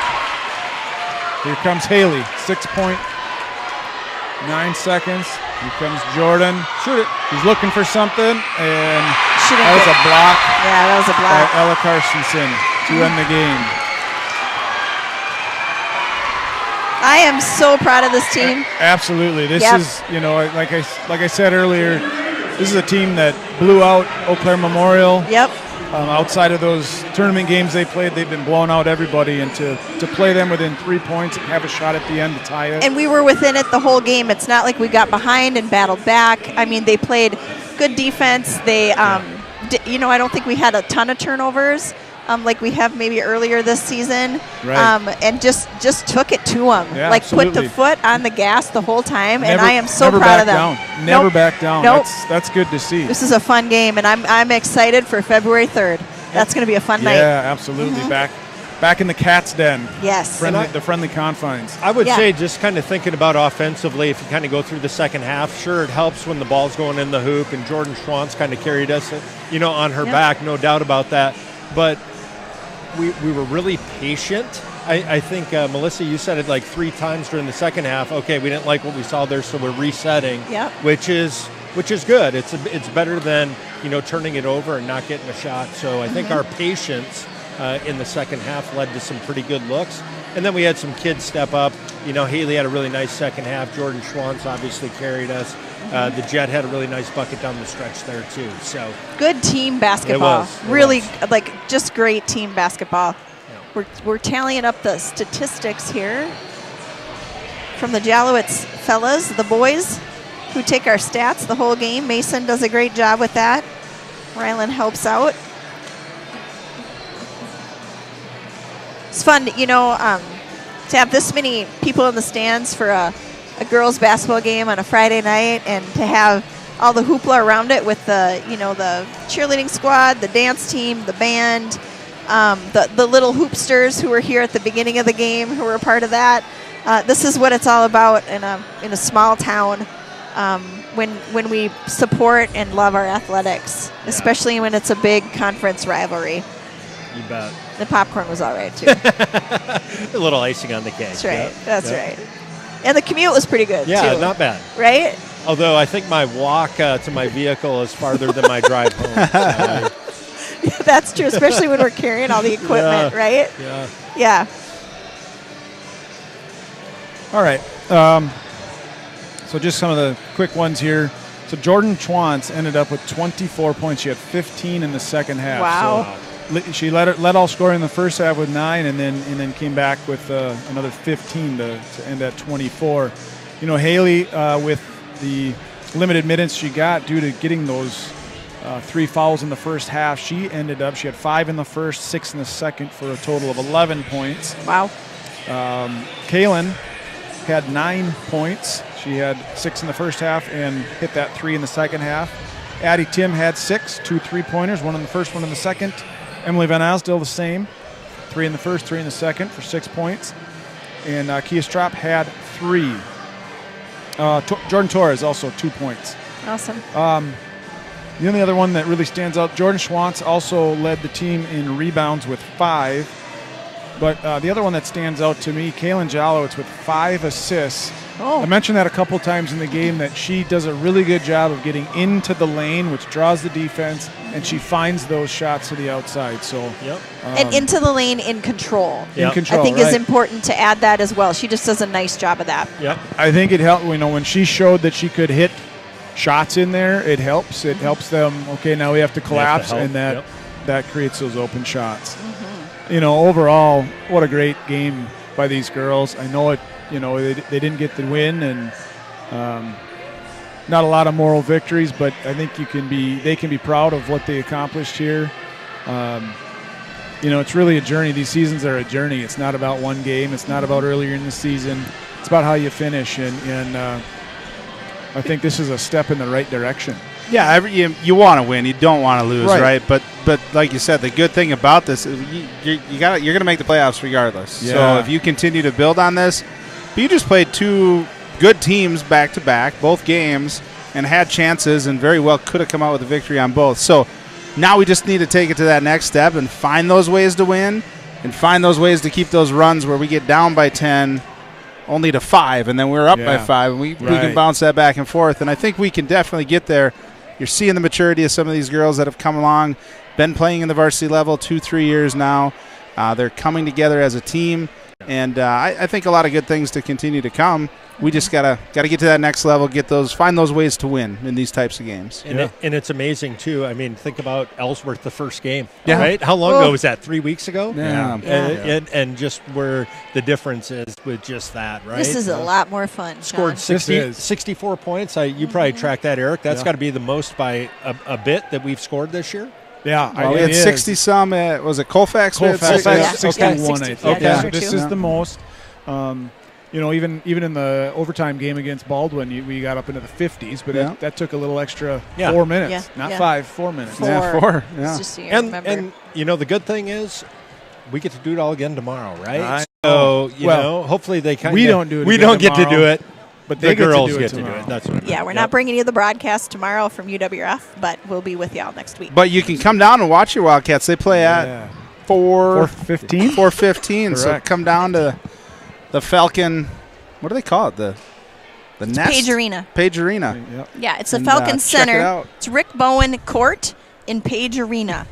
Here comes Haley. 6.9 seconds. Here comes Jordan. Shoot it. She's looking for something, and She didn't that was get- a block Yeah, that was a by block. Ella Carstensen to end the game. I am so proud of this team. Absolutely. This Yep. is, like I said earlier, this is a team that blew out Eau Claire Memorial. Yep. Outside of those tournament games they played, they've been blowing out everybody, and to play them within 3 points and have a shot at the end to tie it. And we were within it the whole game. It's not like we got behind and battled back. I mean, they played good defense. They, I don't think we had a ton of turnovers like we have maybe earlier this season. Right. And just took it to them. Yeah, like put absolutely. the foot on the gas the whole time. and Never- I am so never proud of back them. down. Never Nope. back down. Nope. That's good to see. This is a fun game, and I'm excited for February 3rd. That's going to be a fun night. Yeah, absolutely. Back in the cat's den. Yes. The friendly confines. I would Yeah. say just kind of thinking about offensively, if you kind of go through the second half, sure, it helps when the ball's going in the hoop, and Jordan Schwantz kind of carried us, on her Yep. back, no doubt about that. but we were really patient. I think, Melissa, you said it like 3 times during the second half. Okay, we didn't like what we saw there, so we're resetting, which is good. It's better than, turning it over and not getting a shot. So I think our patience in the second half led to some pretty good looks. And then we had some kids step up. Haley had a really nice second half. Jordan Schwantz obviously carried us. The Jet had a really nice bucket down the stretch there, too. So good team basketball. It really, was. Just great team basketball. We're tallying up the statistics here from the Jalowitz fellas, the boys who take our stats the whole game. Mason does a great job with that. Rylan helps out. It's fun, to have this many people in the stands for a girls' basketball game on a Friday night, and to have all the hoopla around it with the cheerleading squad, the dance team, the band, the little hoopsters who were here at the beginning of the game, who were a part of that. This is what it's all about in a small town, when we support and love our athletics, especially when it's a big conference rivalry. You bet. The popcorn was all right, too. A little icing on the cake. That's right. That's right. And the commute was pretty good, too. Yeah, not bad. Right? Although I think my walk to my vehicle is farther than my drive home. So. That's true, especially when we're carrying all the equipment, right? Yeah. Yeah. All right. So just some of the quick ones here. So Jordan Schwantz ended up with 24 points. She had 15 in the second half. Wow. So she led all scoring in the first half with 9, and then came back with another 15 to end at 24. Haley, with the limited minutes she got due to getting those 3 fouls in the first half, she had 5 in the first, 6 in the second, for a total of 11 points. Wow. Kaylin had 9 points. She had 6 in the first half and hit that 3 in the second half. Addie Tim had 6, 2 3-pointers, 1 in the first, 1 in the second. Emily Van Asdale the same, 3 in the first, 3 in the second for 6 points. And Kia Strop had 3. Jordan Torres also 2 points. Awesome. The only other one that really stands out, Jordan Schwantz also led the team in rebounds with 5. But the other one that stands out to me, Kaylin Jalowitz with 5 assists. Oh. I mentioned that a couple times in the game, that she does a really good job of getting into the lane, which draws the defense, and she finds those shots to the outside. So, and into the lane in control. In control, I think right. is important to add that as well. She just does a nice job of that. Yep. I think it helped. When she showed that she could hit shots in there, it helps. It helps them. Okay, now we have to collapse, and that creates those open shots. Overall, what a great game by these girls. I know it. They didn't get the win, and not a lot of moral victories, but I think they can be proud of what they accomplished here. It's really a journey. These seasons are a journey. It's not about one game. It's not about earlier in the season. It's about how you finish, and I think this is a step in the right direction. Yeah, you want to win. You don't want to lose, right? But like you said, the good thing about this is you're going to make the playoffs regardless. Yeah. So if you continue to build on this, but you just played 2 good teams back-to-back, both games, and had chances and very well could have come out with a victory on both. So now we just need to take it to that next step and find those ways to win and find those ways to keep those runs where we get down by 10 only to 5, and then we're up by 5, and we can bounce that back and forth. And I think we can definitely get there. You're seeing the maturity of some of these girls that have come along, been playing in the varsity level 2-3 years now. They're coming together as a team, and I think a lot of good things to continue to come. We just gotta get to that next level, find those ways to win in these types of games. And it's amazing too. I mean, think about Ellsworth, the first game, yeah. right? How long ago was that? 3 weeks ago? Yeah. And just where the difference is with just that, right? This is a lot more fun. Scored 64 points. You probably tracked that, Eric. That's got to be the most by a bit that we've scored this year. Yeah, we had 60-some. Was it Colfax? Colfax, 61, 61, I think. Yeah, So this is the most. Even in the overtime game against Baldwin, we got up into the 50s, but that took a little extra 4 minutes. Not 5, 4 minutes. 4. Yeah, 4. It's Yeah. just so you And remember. the good thing is we get to do it all again tomorrow, right? So hopefully they kind of we don't do it. We again don't get to tomorrow. do it. But The they girls get get to to do do it it. That's what I Yeah, meant. we're Yep. not bringing you the broadcast tomorrow from UWF, but we'll be with y'all next week. But you can come down and watch your Wildcats. They play at Yeah. 4:15. 4:15. So Correct. come down to the Falcon. What do they call it? The Nest? Page Arena. Page Arena. Yep. Yeah, it's the And, Falcon check it Center. out. It's Rick Bowen Court in Page Arena.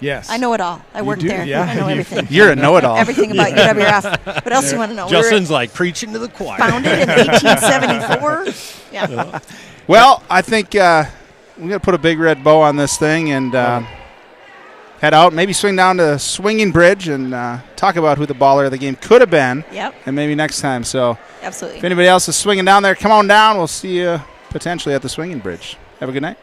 Yes. I know it all. I worked do? there. Yeah. I know everything. You're a know-it-all. Everything about UWF. What else do you want to know? Justin's like preaching to the choir. We were founded in 1874. Yeah. Well, I think we're going to put a big red bow on this thing and head out. Maybe swing down to Swinging Bridge and talk about who the baller of the game could have been. Yep. And maybe next time. So Absolutely. if anybody else is swinging down there, come on down. We'll see you potentially at the Swinging Bridge. Have a good night.